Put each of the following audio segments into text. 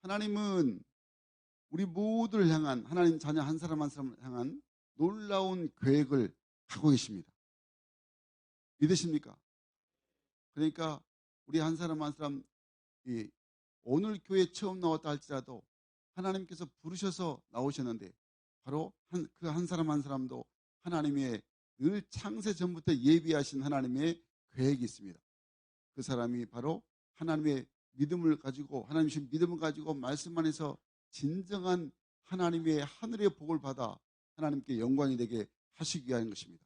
하나님은 우리 모두를 향한, 하나님 자녀 한 사람 한 사람을 향한 놀라운 계획을 하고 계십니다. 믿으십니까? 그러니까 우리 한 사람 한 사람, 오늘 교회 처음 나왔다 할지라도 하나님께서 부르셔서 나오셨는데, 바로 그 한 사람 한 사람도 하나님의 늘 창세 전부터 예비하신 하나님의 계획이 있습니다. 그 사람이 바로 하나님의 믿음을 가지고, 하나님의 믿음을 가지고 말씀 안에서 진정한 하나님의 하늘의 복을 받아 하나님께 영광이 되게 하시기 위한 것입니다.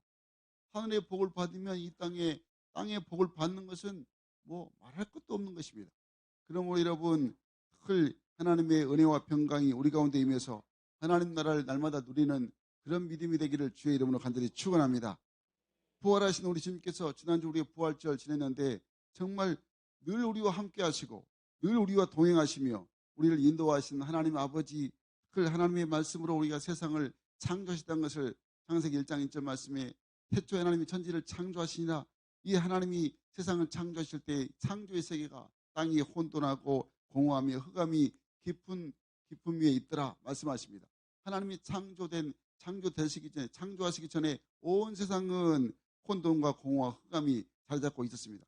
하늘의 복을 받으면 이 땅의 복을 받는 것은 뭐 말할 것도 없는 것입니다. 그러므로 여러분, 하나님의 은혜와 평강이 우리 가운데 임해서 하나님 나라를 날마다 누리는 그런 믿음이 되기를 주의 이름으로 간절히 축원합니다. 부활하신 우리 주님께서 지난주 우리가 부활절 지냈는데 정말 늘 우리와 함께 하시고 늘 우리와 동행하시며 우리를 인도하신 하나님 아버지, 그 하나님의 말씀으로 우리가 세상을 창조하셨다는 것을 창세기 1장 1절 말씀에 태초에 하나님이 천지를 창조하시니라, 이 하나님이 세상을 창조하실 때 창조의 세계가 땅이 혼돈하고 공허하며 흑암이 깊은 깊음 위에 있더라 말씀하십니다. 하나님이 창조하시기 전에 온 세상은 혼돈과 공허와 흑암이 자리 잡고 있었습니다.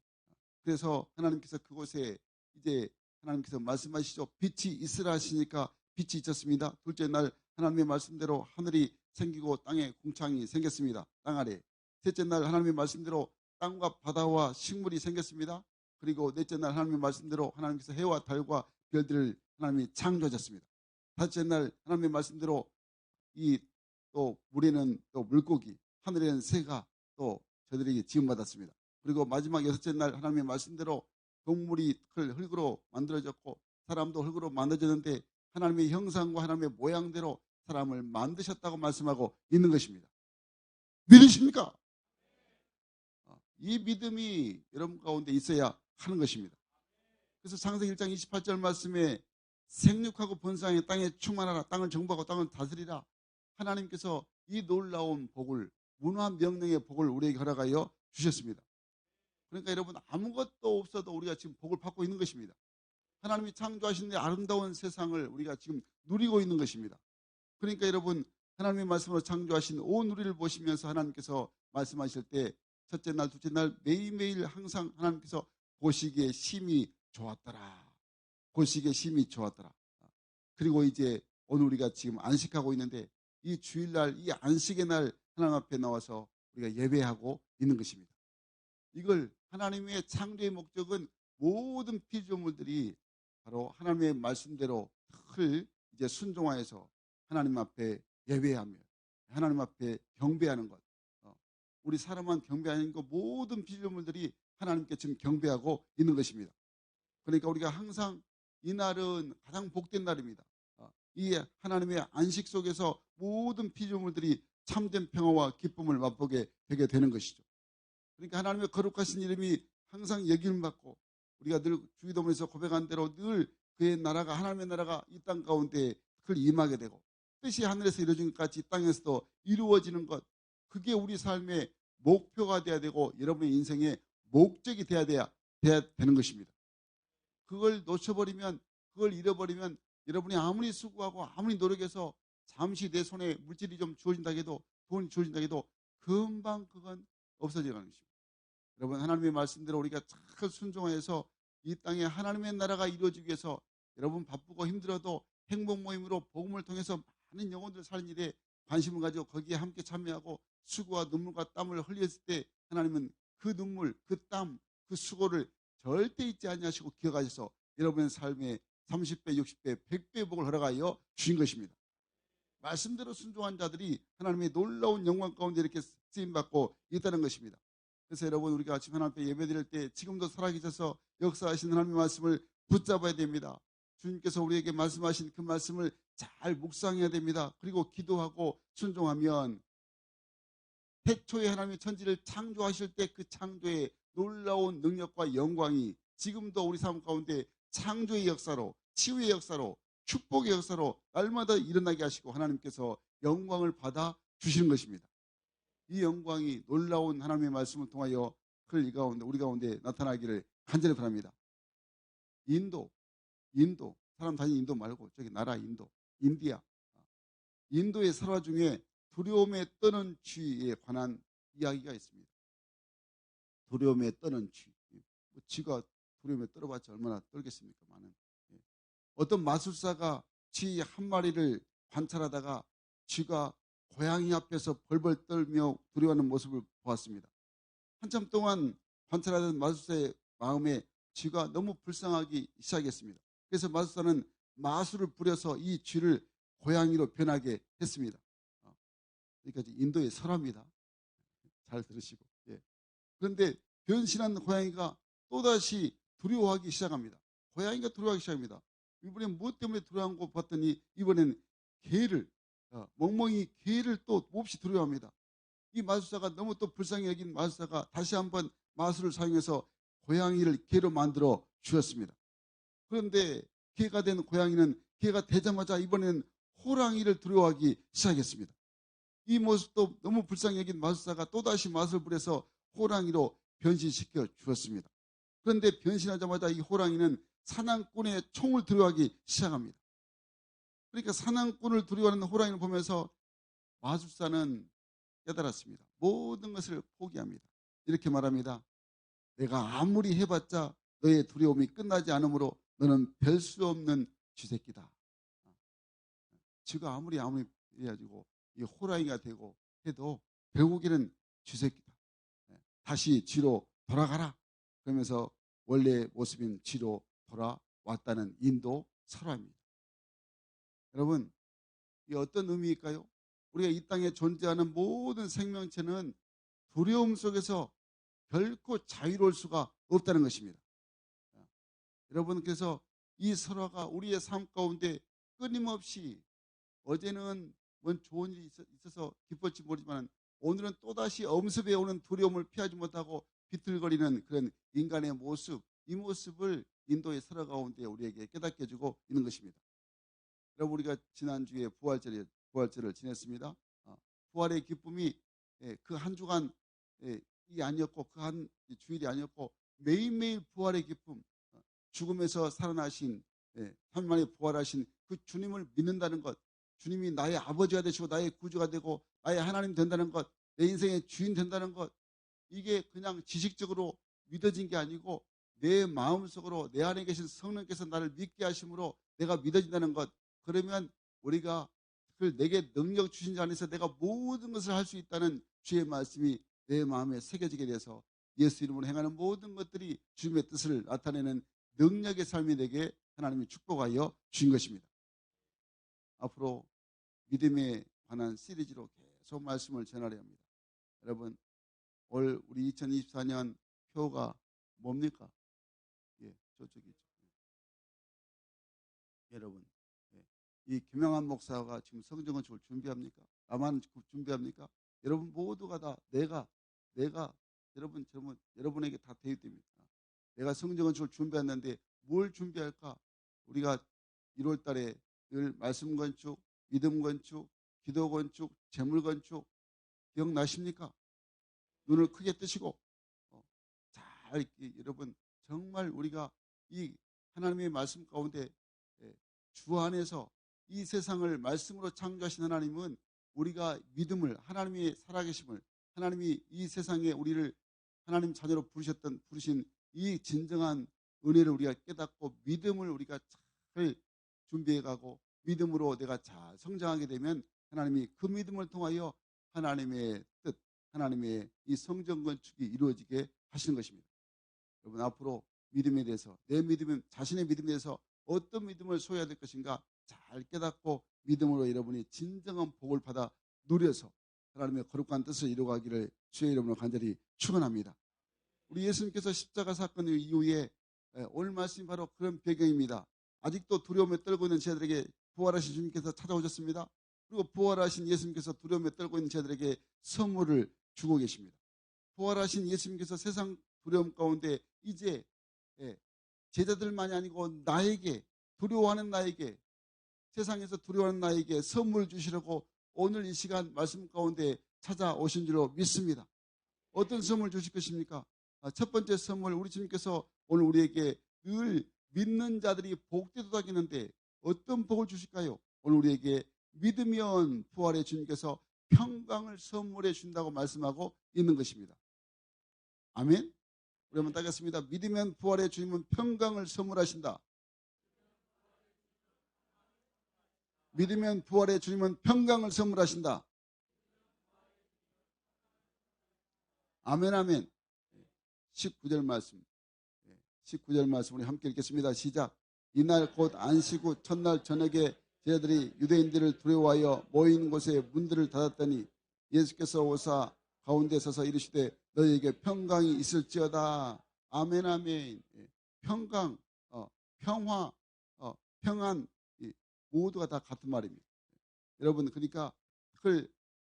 그래서 하나님께서 그곳에 이제 하나님께서 말씀하시죠. 빛이 있으라 하시니까 빛이 있었습니다. 둘째 날 하나님의 말씀대로 하늘이 생기고 땅에 궁창이 생겼습니다. 땅 아래. 셋째 날 하나님의 말씀대로 땅과 바다와 식물이 생겼습니다. 그리고 넷째 날 하나님의 말씀대로 하나님께서 해와 달과 별들을 하나님이 창조하셨습니다. 다섯째 날 하나님의 말씀대로 또 물에는 또 물고기, 하늘에는 새가 또 저들에게 지음받았습니다. 그리고 마지막 여섯째 날 하나님의 말씀대로 동물이 흙으로 만들어졌고 사람도 흙으로 만들어졌는데 하나님의 형상과 하나님의 모양대로 사람을 만드셨다고 말씀하고 있는 것입니다. 믿으십니까? 이 믿음이 여러분 가운데 있어야 하는 것입니다. 그래서 창세기 1장 28절 말씀에 생육하고 번성하여 땅에 충만하라, 땅을 정복하고 땅을 다스리라, 하나님께서 이 놀라운 복을, 무한한 명령의 복을 우리에게 허락하여 주셨습니다. 그러니까 여러분, 아무것도 없어도 우리가 지금 복을 받고 있는 것입니다. 하나님이 창조하신 아름다운 세상을 우리가 지금 누리고 있는 것입니다. 그러니까 여러분, 하나님의 말씀으로 창조하신 온 우리를 보시면서 하나님께서 말씀하실 때 첫째 날, 둘째 날 매일매일 항상 하나님께서 보시기에 심히 좋았더라. 보시기에 심히 좋았더라. 그리고 이제 오늘 우리가 지금 안식하고 있는데 이 주일날, 이 안식의 날 하나님 앞에 나와서 우리가 예배하고 있는 것입니다. 이걸 하나님의 창조의 목적은 모든 피조물들이 바로 하나님의 말씀대로 이제 순종하여서 하나님 앞에 예배하며 하나님 앞에 경배하는 것. 우리 사람만 경배하는 것, 모든 피조물들이 하나님께 지금 경배하고 있는 것입니다. 그러니까 우리가 항상 이 날은 가장 복된 날입니다. 이 하나님의 안식 속에서 모든 피조물들이 참된 평화와 기쁨을 맛보게 되게 되는 것이죠. 그러니까 하나님의 거룩하신 이름이 항상 여김을 받고 우리가 늘 주기도문에서 고백한 대로 늘 그의 나라가, 하나님의 나라가 이 땅 가운데 그걸 임하게 되고 뜻이 하늘에서 이루어진 것 같이 이 땅에서도 이루어지는 것, 그게 우리 삶의 목표가 돼야 되고 여러분의 인생의 목적이 돼야 되는 것입니다. 그걸 놓쳐버리면, 그걸 잃어버리면 여러분이 아무리 수고하고 아무리 노력해서 잠시 내 손에 물질이 좀 주어진다 해도, 돈이 주어진다 해도 금방 그건 없어지는 것입니다. 여러분, 하나님의 말씀대로 우리가 잘 순종해서 이 땅에 하나님의 나라가 이루어지기 위해서 여러분 바쁘고 힘들어도 행복 모임으로 복음을 통해서 많은 영혼들 사는 일에 관심을 가지고 거기에 함께 참여하고 수고와 눈물과 땀을 흘렸을 때 하나님은 그 눈물, 그 땀, 그 수고를 절대 잊지 아니하시고 기억하셔서 여러분의 삶에 30배, 60배, 100배 복을 허락하여 주신 것입니다. 말씀대로 순종한 자들이 하나님의 놀라운 영광 가운데 이렇게 쓰임받고 있다는 것입니다. 그래서 여러분, 우리가 아침 하나님 앞에 예배드릴 때 지금도 살아계셔서 역사하신 하나님의 말씀을 붙잡아야 됩니다. 주님께서 우리에게 말씀하신 그 말씀을 잘 묵상해야 됩니다. 그리고 기도하고 순종하면 태초에 하나님의 천지를 창조하실 때 그 창조의 놀라운 능력과 영광이 지금도 우리 삶 가운데 창조의 역사로, 치유의 역사로, 축복의 역사로 날마다 일어나게 하시고 하나님께서 영광을 받아 주시는 것입니다. 이 영광이 놀라운 하나님의 말씀을 통하여 우리 가운데 나타나기를 간절히 바랍니다. 인도 사람 다니는 인도 말고 저기 나라 인도, 인디아. 인도의 설화 중에 두려움에 떠는 쥐에 관한 이야기가 있습니다. 두려움에 떠는 쥐. 뭐 쥐가 두려움에 떨어봤자 얼마나 떨겠습니까? 많은. 어떤 마술사가 쥐 한 마리를 관찰하다가 쥐가 고양이 앞에서 벌벌 떨며 두려워하는 모습을 보았습니다. 한참 동안 관찰하던 마술사의 마음에 쥐가 너무 불쌍하기 시작했습니다. 그래서 마술사는 마술을 부려서 이 쥐를 고양이로 변하게 했습니다. 여기까지 인도의 설화입니다. 잘 들으시고. 예. 그런데 변신한 고양이가 또다시 두려워하기 시작합니다. 고양이가 두려워하기 시작합니다. 이번엔 무엇 때문에 두려워한 거 봤더니 이번엔 개를, 멍멍이 개를 또 몹시 두려워합니다. 이 마술사가 너무 또 불쌍히 여긴 마술사가 다시 한번 마술을 사용해서 고양이를 개로 만들어 주었습니다. 그런데 개가 된 고양이는 개가 되자마자 이번에는 호랑이를 두려워하기 시작했습니다. 이 모습도 너무 불쌍히 여긴 마술사가 또다시 마술을 부려서 호랑이로 변신시켜 주었습니다. 그런데 변신하자마자 이 호랑이는 사냥꾼의 총을 두려워하기 시작합니다. 그러니까 사냥꾼을 두려워하는 호랑이를 보면서 마술사는 깨달았습니다. 모든 것을 포기합니다. 이렇게 말합니다. 내가 아무리 해봤자 너의 두려움이 끝나지 않으므로 너는 별 수 없는 쥐새끼다. 쥐가 아무리 해가지고 이 호랑이가 되고 해도 결국에는 쥐새끼다. 다시 쥐로 돌아가라. 그러면서 원래 모습인 쥐로 돌아왔다는 인도 설화입니다. 여러분, 이 어떤 의미일까요? 우리가 이 땅에 존재하는 모든 생명체는 두려움 속에서 결코 자유로울 수가 없다는 것입니다. 여러분, 그래서 이 설화가 우리의 삶 가운데 끊임없이 어제는 뭔 좋은 일이 있어서 기뻤지 모르지만 오늘은 또다시 엄습해 오는 두려움을 피하지 못하고 비틀거리는 그런 인간의 모습, 이 모습을 인도의 설화 가운데 우리에게 깨닫게 해주고 있는 것입니다. 여러분, 우리가 지난주에 부활절을 지냈습니다. 부활의 기쁨이 그 한 주간이 아니었고 그 한 주일이 아니었고 매일매일 부활의 기쁨, 죽음에서 살아나신 3일 만에 부활하신 그 주님을 믿는다는 것, 주님이 나의 아버지가 되시고 나의 구주가 되고 나의 하나님 된다는 것, 내 인생의 주인 된다는 것, 이게 그냥 지식적으로 믿어진 게 아니고 내 마음속으로 내 안에 계신 성령께서 나를 믿게 하심으로 내가 믿어진다는 것, 그러면 우리가 그 내게 능력 주신 자 안에서 내가 모든 것을 할 수 있다는 주의 말씀이 내 마음에 새겨지게 돼서 예수 이름으로 행하는 모든 것들이 주님의 뜻을 나타내는 능력의 삶이 되게 하나님이 축복하여 주신 것입니다. 앞으로 믿음에 관한 시리즈로 계속 말씀을 전하려 합니다. 여러분, 올 우리 2024년 표가 뭡니까? 저쪽이 있죠. 여러분, 이 김영환 목사가 지금 성전건축을 준비합니까? 나만 준비합니까? 여러분 모두가 다 내가 여러분에게 다 대입됩니다. 내가 성전건축을 준비했는데 뭘 준비할까? 우리가 1월 달에 늘 말씀 건축, 믿음 건축, 기도 건축, 재물 건축 기억나십니까? 눈을 크게 뜨시고 잘 여러분 정말 우리가 이 하나님의 말씀 가운데 주 안에서 이 세상을 말씀으로 창조하신 하나님은 우리가 믿음을, 하나님의 살아계심을, 하나님이 이 세상에 우리를 하나님 자녀로 부르신 이 진정한 은혜를 우리가 깨닫고 믿음을 우리가 잘 준비해가고 믿음으로 내가 잘 성장하게 되면 하나님이 그 믿음을 통하여 하나님의 뜻, 하나님의 이 성전 건축이 이루어지게 하시는 것입니다. 여러분, 앞으로 믿음에 대해서 자신의 믿음에 대해서 어떤 믿음을 소유해야 될 것인가 잘 깨닫고 믿음으로 여러분이 진정한 복을 받아 누려서 하나님의 거룩한 뜻을 이루어가기를 주의 이름으로 간절히 축원합니다. 우리 예수님께서 십자가 사건 이후에 오늘 말씀이 바로 그런 배경입니다. 아직도 두려움에 떨고 있는 제들에게 부활하신 주님께서 찾아오셨습니다. 그리고 부활하신 예수님께서 두려움에 떨고 있는 제들에게 선물을 주고 계십니다. 부활하신 예수님께서 세상 두려움 가운데 이제 제자들만이 아니고 나에게, 두려워하는 나에게, 세상에서 두려워하는 나에게 선물을 주시려고 오늘 이 시간 말씀 가운데 찾아오신 줄로 믿습니다. 어떤 선물 주실 것입니까? 첫 번째 선물, 우리 주님께서 오늘 우리에게 늘 믿는 자들이 복되도다기는데 어떤 복을 주실까요? 오늘 우리에게 믿으면 부활의 주님께서 평강을 선물해 준다고 말씀하고 있는 것입니다. 아멘. 우리 한번 따겠습니다. 믿으면 부활의 주님은 평강을 선물하신다. 믿으면 부활의 주님은 평강을 선물하신다. 아멘, 아멘. 19절 말씀. 19절 말씀 우리 함께 읽겠습니다. 시작. 이날 곧 안식 후 첫날 저녁에 제자들이 유대인들을 두려워하여 모이는 곳에 문들을 닫았더니 예수께서 오사 가운데 서서 이르시되 너희에게 평강이 있을지어다. 아멘, 아멘. 평강, 평화, 평안 모두가 다 같은 말입니다. 여러분, 그러니까 그걸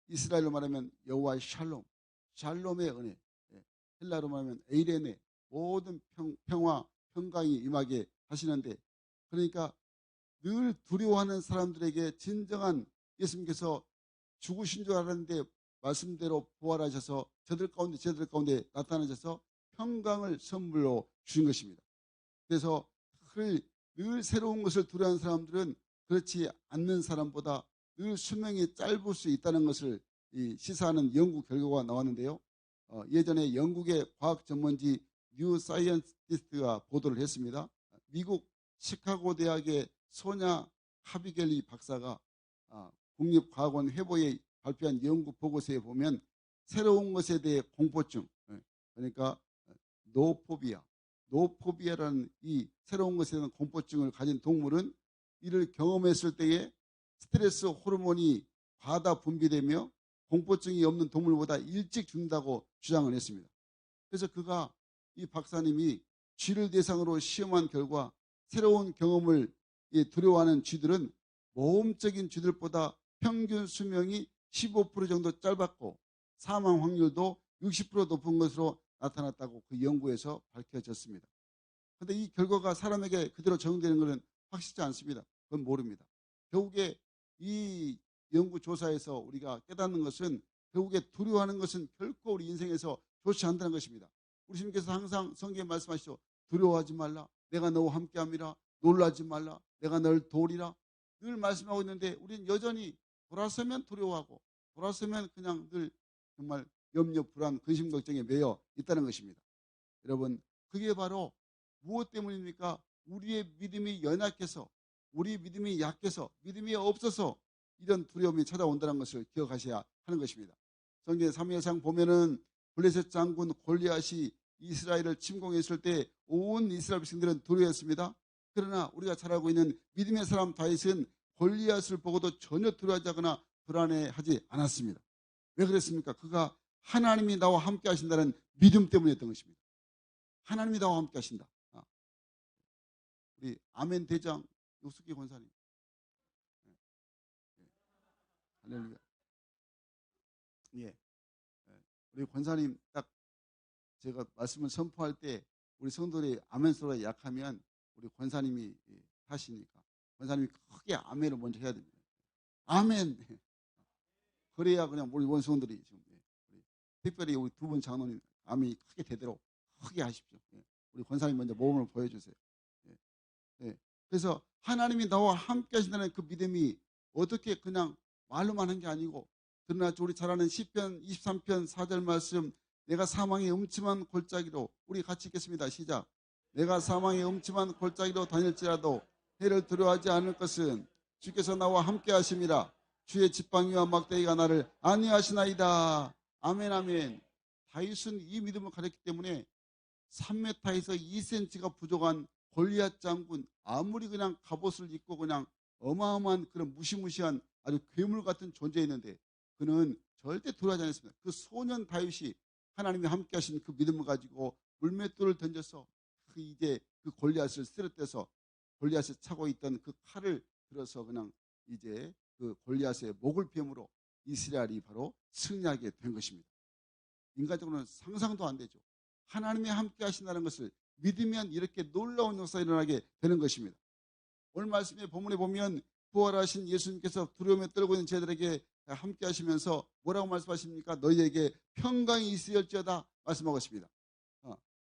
이스라엘로 말하면 여호와의 샬롬, 샬롬의 은혜, 헬라로 말하면 에이레네, 모든 평화, 평강이 임하게 하시는데, 그러니까 늘 두려워하는 사람들에게 진정한 예수님께서 죽으신 줄 알았는데 말씀대로 부활하셔서 저들 가운데 나타나셔서 평강을 선물로 주신 것입니다. 그래서 늘 새로운 것을 두려워하는 사람들은 그렇지 않는 사람보다 늘 수명이 짧을 수 있다는 것을 시사하는 연구 결과가 나왔는데요. 예전에 영국의 과학 전문지 뉴 사이언티스트가 보도를 했습니다. 미국 시카고 대학의 소냐 카비겔리 박사가 국립과학원 회보에 발표한 연구 보고서에 보면 새로운 것에 대해 공포증, 그러니까 노포비아라는 이 새로운 것에 대한 공포증을 가진 동물은 이를 경험했을 때에 스트레스 호르몬이 과다 분비되며 공포증이 없는 동물보다 일찍 죽는다고 주장을 했습니다. 그래서 이 박사님이 쥐를 대상으로 시험한 결과 새로운 경험을 두려워하는 쥐들은 모험적인 쥐들보다 평균 수명이 15% 정도 짧았고 사망 확률도 60% 높은 것으로 나타났다고 그 연구에서 밝혀졌습니다. 그런데 이 결과가 사람에게 그대로 적용되는 것은 확실치 않습니다. 그건 모릅니다. 결국에 이 연구조사에서 우리가 깨닫는 것은 결국에 두려워하는 것은 결코 우리 인생에서 좋지 않다는 것입니다. 우리 주님께서 항상 성경에 말씀하시죠. 두려워하지 말라. 내가 너와 함께함이라. 놀라지 말라. 내가 널 도우리라. 늘 말씀하고 있는데 우리는 여전히 돌아서면 두려워하고 돌아서면 그냥 늘 정말 염려, 불안, 근심, 걱정에 매여 있다는 것입니다. 여러분, 그게 바로 무엇 때문입니까? 우리의 믿음이 연약해서, 우리 믿음이 약해서, 믿음이 없어서 이런 두려움이 찾아온다는 것을 기억하셔야 하는 것입니다. 성경 사무엘상 보면은 블레셋 장군 골리앗이 이스라엘을 침공했을 때 온 이스라엘 백성들은 두려워했습니다. 그러나 우리가 잘 알고 있는 믿음의 사람 다윗은 골리앗을 보고도 전혀 두려워하지 않거나 불안해하지 않았습니다. 왜 그랬습니까? 그가 하나님이 나와 함께 하신다는 믿음 때문이었던 것입니다. 하나님이 나와 함께 하신다. 우리 아멘 대장 육숙기 권사님. 할렐루야. 예. 우리 권사님 딱 제가 말씀을 선포할 때 우리 성도들이 아멘 소리가 약하면 우리 권사님이 하시니까 권사님이 크게 아멘을 먼저 해야 됩니다. 아멘. 그래야 그냥 우리 원성들이 지금 특별히 우리 두 분 장로님 아멘이 크게 되도록 크게 하십시오. 우리 권사님 먼저 모범을 보여주세요. 그래서 하나님이 나와 함께 하신다는 그 믿음이 어떻게 그냥 말로만 한 게 아니고 그러나 우리 잘 아는 시편 23편 4절 말씀 내가 사망의 음침한 골짜기로 우리 같이 읽겠습니다. 시작. 내가 사망의 음침한 골짜기로 다닐지라도 해를 두려워하지 않을 것은 주께서 나와 함께 하심이라. 주의 지팡이와 막대기가 나를 안위하시나이다. 아멘 아멘. 다윗은 이 믿음을 가졌기 때문에 3m에서 2cm가 부족한 골리앗 장군 아무리 그냥 갑옷을 입고 그냥 어마어마한 그런 무시무시한 아주 괴물 같은 존재였는데 그는 절대 두려워하지 않았습니다. 그 소년 다윗이 하나님이 함께 하신 그 믿음을 가지고 물맷돌을 던져서 그 골리앗을 쓰러뜨려서 골리앗이 차고 있던 그 칼을 들어서 그냥 이제 그 골리앗의 목을 베므로 이스라엘이 바로 승리하게 된 것입니다. 인간적으로는 상상도 안 되죠. 하나님이 함께 하신다는 것을 믿으면 이렇게 놀라운 역사가 일어나게 되는 것입니다. 오늘 말씀의 본문에 보면 부활하신 예수님께서 두려움에 떨고 있는 제자들에게 함께 하시면서 뭐라고 말씀하십니까? 너희에게 평강이 있을지어다 말씀하고 있습니다.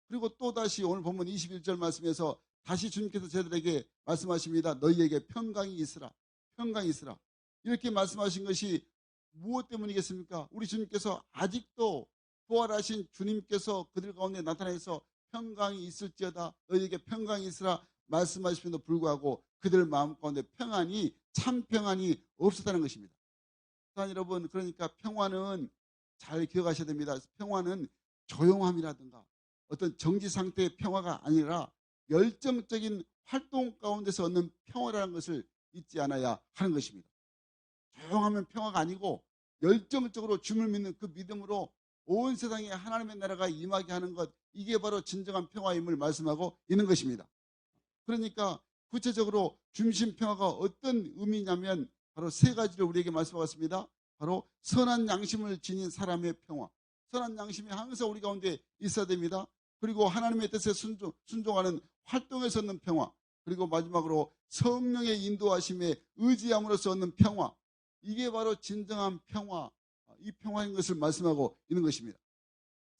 그리고 또다시 오늘 본문 21절 말씀에서 다시 주님께서 저희들에게 말씀하십니다. 너희에게 평강이 있으라. 평강이 있으라. 이렇게 말씀하신 것이 무엇 때문이겠습니까? 우리 주님께서 아직도 부활하신 주님께서 그들 가운데 나타나서 평강이 있을지어다 너희에게 평강이 있으라 말씀하심에도 불구하고 그들 마음 가운데 평안이 참 평안이 없었다는 것입니다. 여러분, 그러니까 평화는 잘 기억하셔야 됩니다. 평화는 조용함이라든가 어떤 정지 상태의 평화가 아니라 열정적인 활동 가운데서 얻는 평화라는 것을 잊지 않아야 하는 것입니다. 조용하면 평화가 아니고 열정적으로 주님을 믿는 그 믿음으로 온 세상에 하나님의 나라가 임하게 하는 것, 이게 바로 진정한 평화임을 말씀하고 있는 것입니다. 그러니까 구체적으로 중심 평화가 어떤 의미냐면 바로 세 가지를 우리에게 말씀하셨습니다. 바로 선한 양심을 지닌 사람의 평화. 선한 양심이 항상 우리 가운데 있어야 됩니다. 그리고 하나님의 뜻에 순종하는 활동에서 얻는 평화. 그리고 마지막으로 성령의 인도하심에 의지함으로써 얻는 평화. 이게 바로 진정한 평화, 이 평화인 것을 말씀하고 있는 것입니다.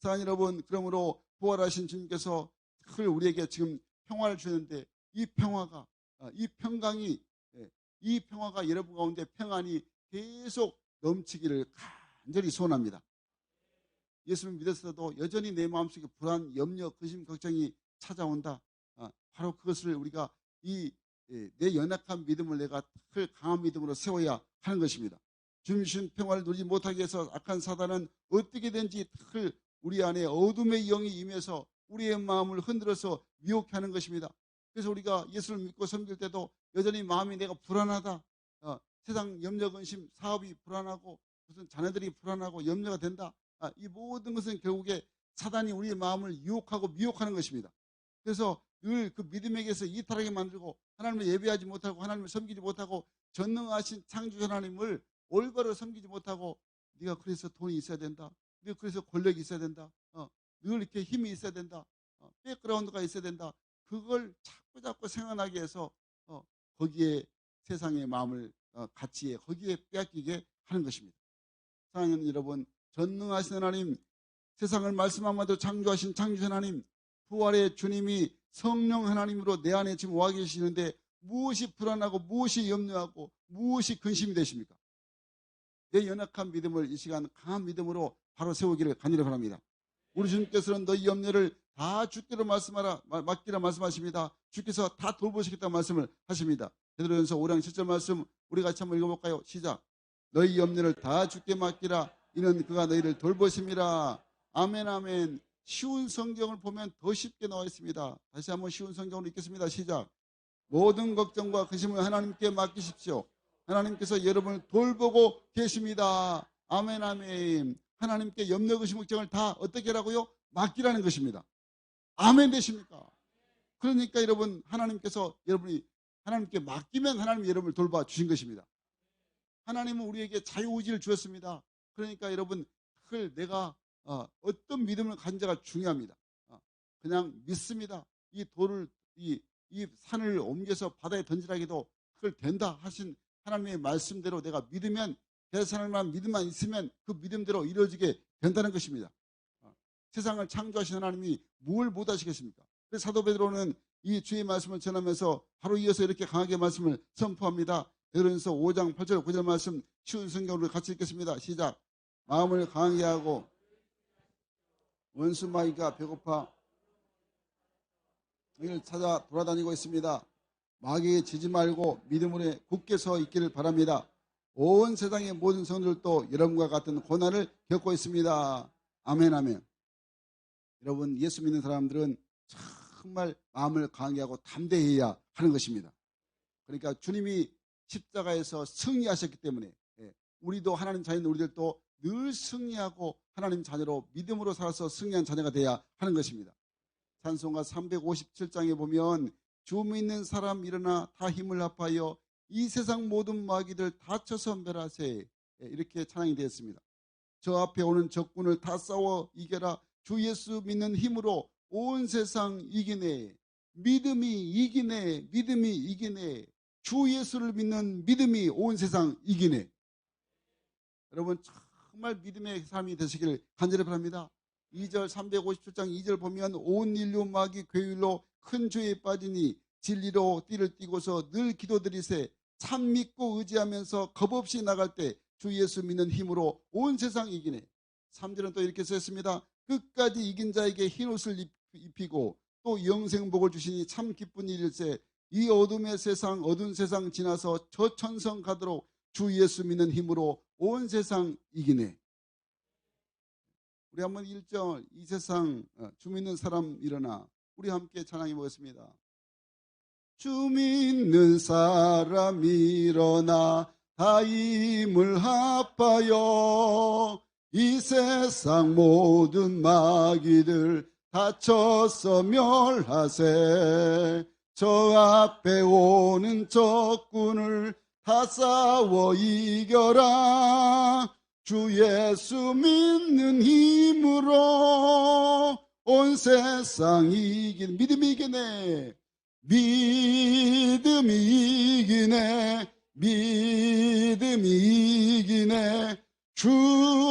사랑하는 여러분, 그러므로 부활하신 주님께서 늘 우리에게 지금 평화를 주는데 이 평화가, 이 평강이, 이 평화가 여러분 가운데 평안이 계속 넘치기를 간절히 소원합니다. 예수를 믿었어도 여전히 내 마음속에 불안, 염려, 근심, 걱정이 찾아온다. 바로 그것을 우리가 내 연약한 믿음을 내가 늘 강한 믿음으로 세워야 하는 것입니다. 주님 주신 평화를 누리지 못하게 해서 악한 사단은 어떻게든지 늘 우리 안에 어둠의 영이 임해서 우리의 마음을 흔들어서 미혹해 하는 것입니다. 그래서 우리가 예수를 믿고 섬길 때도 여전히 마음이 내가 불안하다. 세상 염려, 근심, 사업이 불안하고 무슨 자녀들이 불안하고 염려가 된다. 이 모든 것은 결국에 사단이 우리의 마음을 유혹하고 미혹하는 것입니다. 그래서 늘 그 믿음에게서 이탈하게 만들고 하나님을 예배하지 못하고 하나님을 섬기지 못하고 전능하신 창조 하나님을 올바로 섬기지 못하고 네가 그래서 돈이 있어야 된다. 네가 그래서 권력이 있어야 된다. 늘 이렇게 힘이 있어야 된다. 백그라운드가 있어야 된다. 그걸 자꾸 생각나게 해서 거기에 세상의 마음을 같이 거기에 빼앗기게 하는 것입니다. 사랑하는 여러분, 전능하신 하나님, 세상을 말씀 한마디로 창조하신 창조 하나님, 부활의 주님이 성령 하나님으로 내 안에 지금 와 계시는데 무엇이 불안하고 무엇이 염려하고 무엇이 근심이 되십니까? 내 연약한 믿음을 이 시간 강한 믿음으로 바로 세우기를 간절히 바랍니다. 우리 주님께서는 너희 염려를 다 주께로 맡기라 말씀하십니다. 주께서 다 돌보시겠다는 말씀을 하십니다. 베드로전서 5장 7절 말씀 우리 같이 한번 읽어볼까요? 시작. 너희 염려를 다 주께 맡기라. 이는 그가 너희를 돌보심이라. 아멘 아멘. 쉬운 성경을 보면 더 쉽게 나와 있습니다. 다시 한번 쉬운 성경으로 읽겠습니다. 시작. 모든 걱정과 근심을 하나님께 맡기십시오. 하나님께서 여러분을 돌보고 계십니다. 아멘 아멘. 하나님께 염려, 근심, 걱정을 다 어떻게 하라고요? 맡기라는 것입니다. 아멘 되십니까? 그러니까 여러분, 하나님께서 여러분이 하나님께 맡기면 하나님이 여러분을 돌봐 주신 것입니다. 하나님은 우리에게 자유의지를 주었습니다. 그러니까 여러분, 그걸 내가 어떤 믿음을 가진 자가 중요합니다. 그냥 믿습니다. 이 돌을 이 산을 옮겨서 바다에 던지라기도 그걸 된다 하신 하나님의 말씀대로 내가 믿으면 대사람만 믿음만 있으면 그 믿음대로 이루어지게 된다는 것입니다. 세상을 창조하신 하나님이 뭘 못하시겠습니까? 그래서 사도 베드로는 이 주의 말씀을 전하면서 바로 이어서 이렇게 강하게 말씀을 선포합니다. 베드로전서 5장 8절 9절 말씀 쉬운 성경으로 같이 읽겠습니다. 시작. 마음을 강하게 하고 원수 마귀가 배고파 이를 찾아 돌아다니고 있습니다. 마귀에 지지 말고 믿음으로 굳게 서 있기를 바랍니다. 온 세상의 모든 성도들도 여러분과 같은 고난을 겪고 있습니다. 아멘 아멘. 여러분, 예수 믿는 사람들은 정말 마음을 강하게 하고 담대해야 하는 것입니다. 그러니까 주님이 십자가에서 승리하셨기 때문에 우리도 하나님 자녀인 우리들도 늘 승리하고 하나님 자녀로 믿음으로 살아서 승리한 자녀가 되어야 하는 것입니다. 찬송가 357장에 보면 주 믿는 사람 일어나 다 힘을 합하여 이 세상 모든 마귀들 다 쳐서 멸하세, 이렇게 찬양이 되었습니다. 저 앞에 오는 적군을 다 싸워 이겨라. 주 예수 믿는 힘으로 온 세상 이기네. 믿음이 이기네. 믿음이 이기네. 주 예수를 믿는 믿음이 온 세상 이기네. 여러분, 정말 믿음의 삶이 되시기를 간절히 바랍니다. 2절 357장 2절 보면 온 인류 마귀 괴율로 큰 죄에 빠지니 진리로 띠를 띠고서 늘 기도드리세. 참 믿고 의지하면서 겁없이 나갈 때 주 예수 믿는 힘으로 온 세상 이기네. 3절은 또 이렇게 썼습니다. 끝까지 이긴 자에게 흰옷을 입히고 또 영생복을 주시니 참 기쁜 일일세. 이 어둠의 세상 어두운 세상 지나서 저 천성 가도록 주 예수 믿는 힘으로 온 세상 이기네. 우리 한번 1절 이 세상 주 믿는 사람 일어나 우리 함께 찬양해 보겠습니다. 주 믿는 사람 일어나 다 힘을 합하여 이 세상 모든 마귀들 다쳐서 멸하세. 저 앞에 오는 적군을 다 싸워 이겨라. 주 예수 믿는 힘으로 온 세상 이기네. 믿음이 이기네. 믿음이 이기네. 믿음이 이기네. 주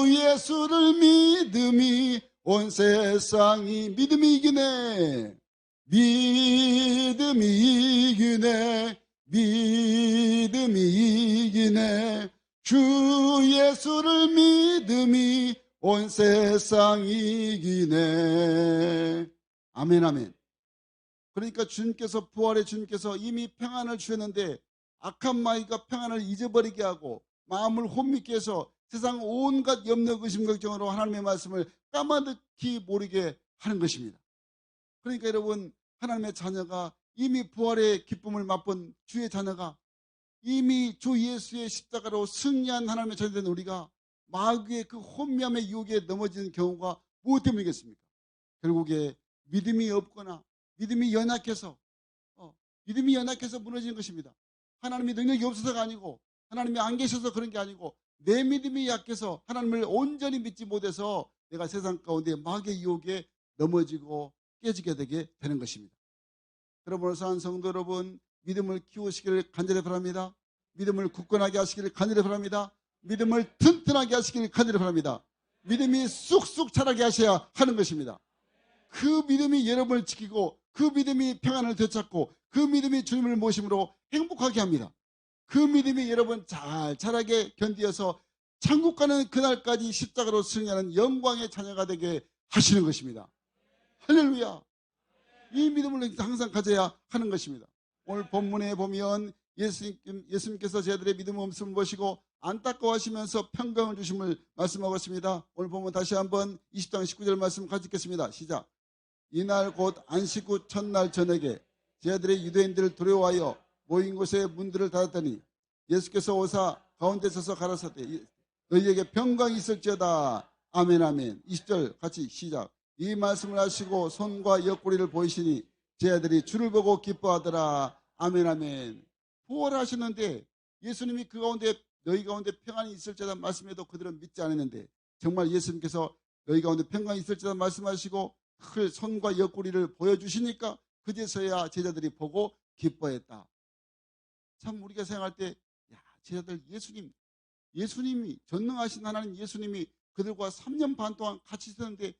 예수를 믿음이 온 세상이 믿음이 이기네. 믿음이 이기네. 믿음이 이기네. 주 예수를 믿음이 온 세상이 이기네. 아멘 아멘. 그러니까 주님께서 부활의 주님께서 이미 평안을 주셨는데 악한 마귀가 평안을 잊어버리게 하고 마음을 혼미케 해서 세상 온갖 염려 의심 걱정으로 하나님의 말씀을 까마득히 모르게 하는 것입니다. 그러니까 여러분 하나님의 자녀가 이미 부활의 기쁨을 맛본 주의 자녀가 이미 주 예수의 십자가로 승리한 하나님의 자녀된 우리가 마귀의 그 혼미함의 유혹에 넘어지는 경우가 무엇 때문이겠습니까? 결국에 믿음이 없거나 믿음이 연약해서 무너지는 것입니다. 하나님의 능력이 없어서가 아니고 하나님이 안 계셔서 그런 게 아니고 내 믿음이 약해서 하나님을 온전히 믿지 못해서 내가 세상 가운데 마귀의 유혹에 넘어지고 깨지게 되게 되는 것입니다. 여러분 사랑하는 성도 여러분, 믿음을 키우시기를 간절히 바랍니다. 믿음을 굳건하게 하시기를 간절히 바랍니다. 믿음을 튼튼하게 하시기를 간절히 바랍니다. 믿음이 쑥쑥 자라게 하셔야 하는 것입니다. 그 믿음이 여러분을 지키고 그 믿음이 평안을 되찾고 그 믿음이 주님을 모심으로 행복하게 합니다. 그 믿음이 여러분 잘 자라게 견디어서 천국 가는 그날까지 십자가로 승리하는 영광의 자녀가 되게 하시는 것입니다. 할렐루야. 이 믿음을 항상 가져야 하는 것입니다. 오늘 본문에 보면 예수님께서 저희들의 믿음 없음을 보시고 안타까워하시면서 평강을 주심을 말씀하고 있습니다. 오늘 보면 다시 한번 20장 19절 말씀 같이 읽겠습니다. 시작. 이날 곧 안식 후 첫날 저녁에 저희들의 유대인들을 두려워하여 모인 곳에 문들을 닫았더니 예수께서 오사 가운데 서서 가라사대 너희에게 평강이 있을지어다. 아멘 아멘. 20절 같이 시작. 이 말씀을 하시고 손과 옆구리를 보이시니 제 아들이 주를 보고 기뻐하더라. 아멘 아멘. 부활하셨는데 예수님이 그 가운데 너희 가운데 평안이 있을지어다 말씀해도 그들은 믿지 않았는데 정말 예수님께서 너희 가운데 평강이 있을지어다 말씀하시고 그 손과 옆구리를 보여주시니까 그제서야 제자들이 보고 기뻐했다. 참 우리가 생각할 때 제자들 예수님이 전능하신 하나님 예수님이 그들과 3년 반 동안 같이 있었는데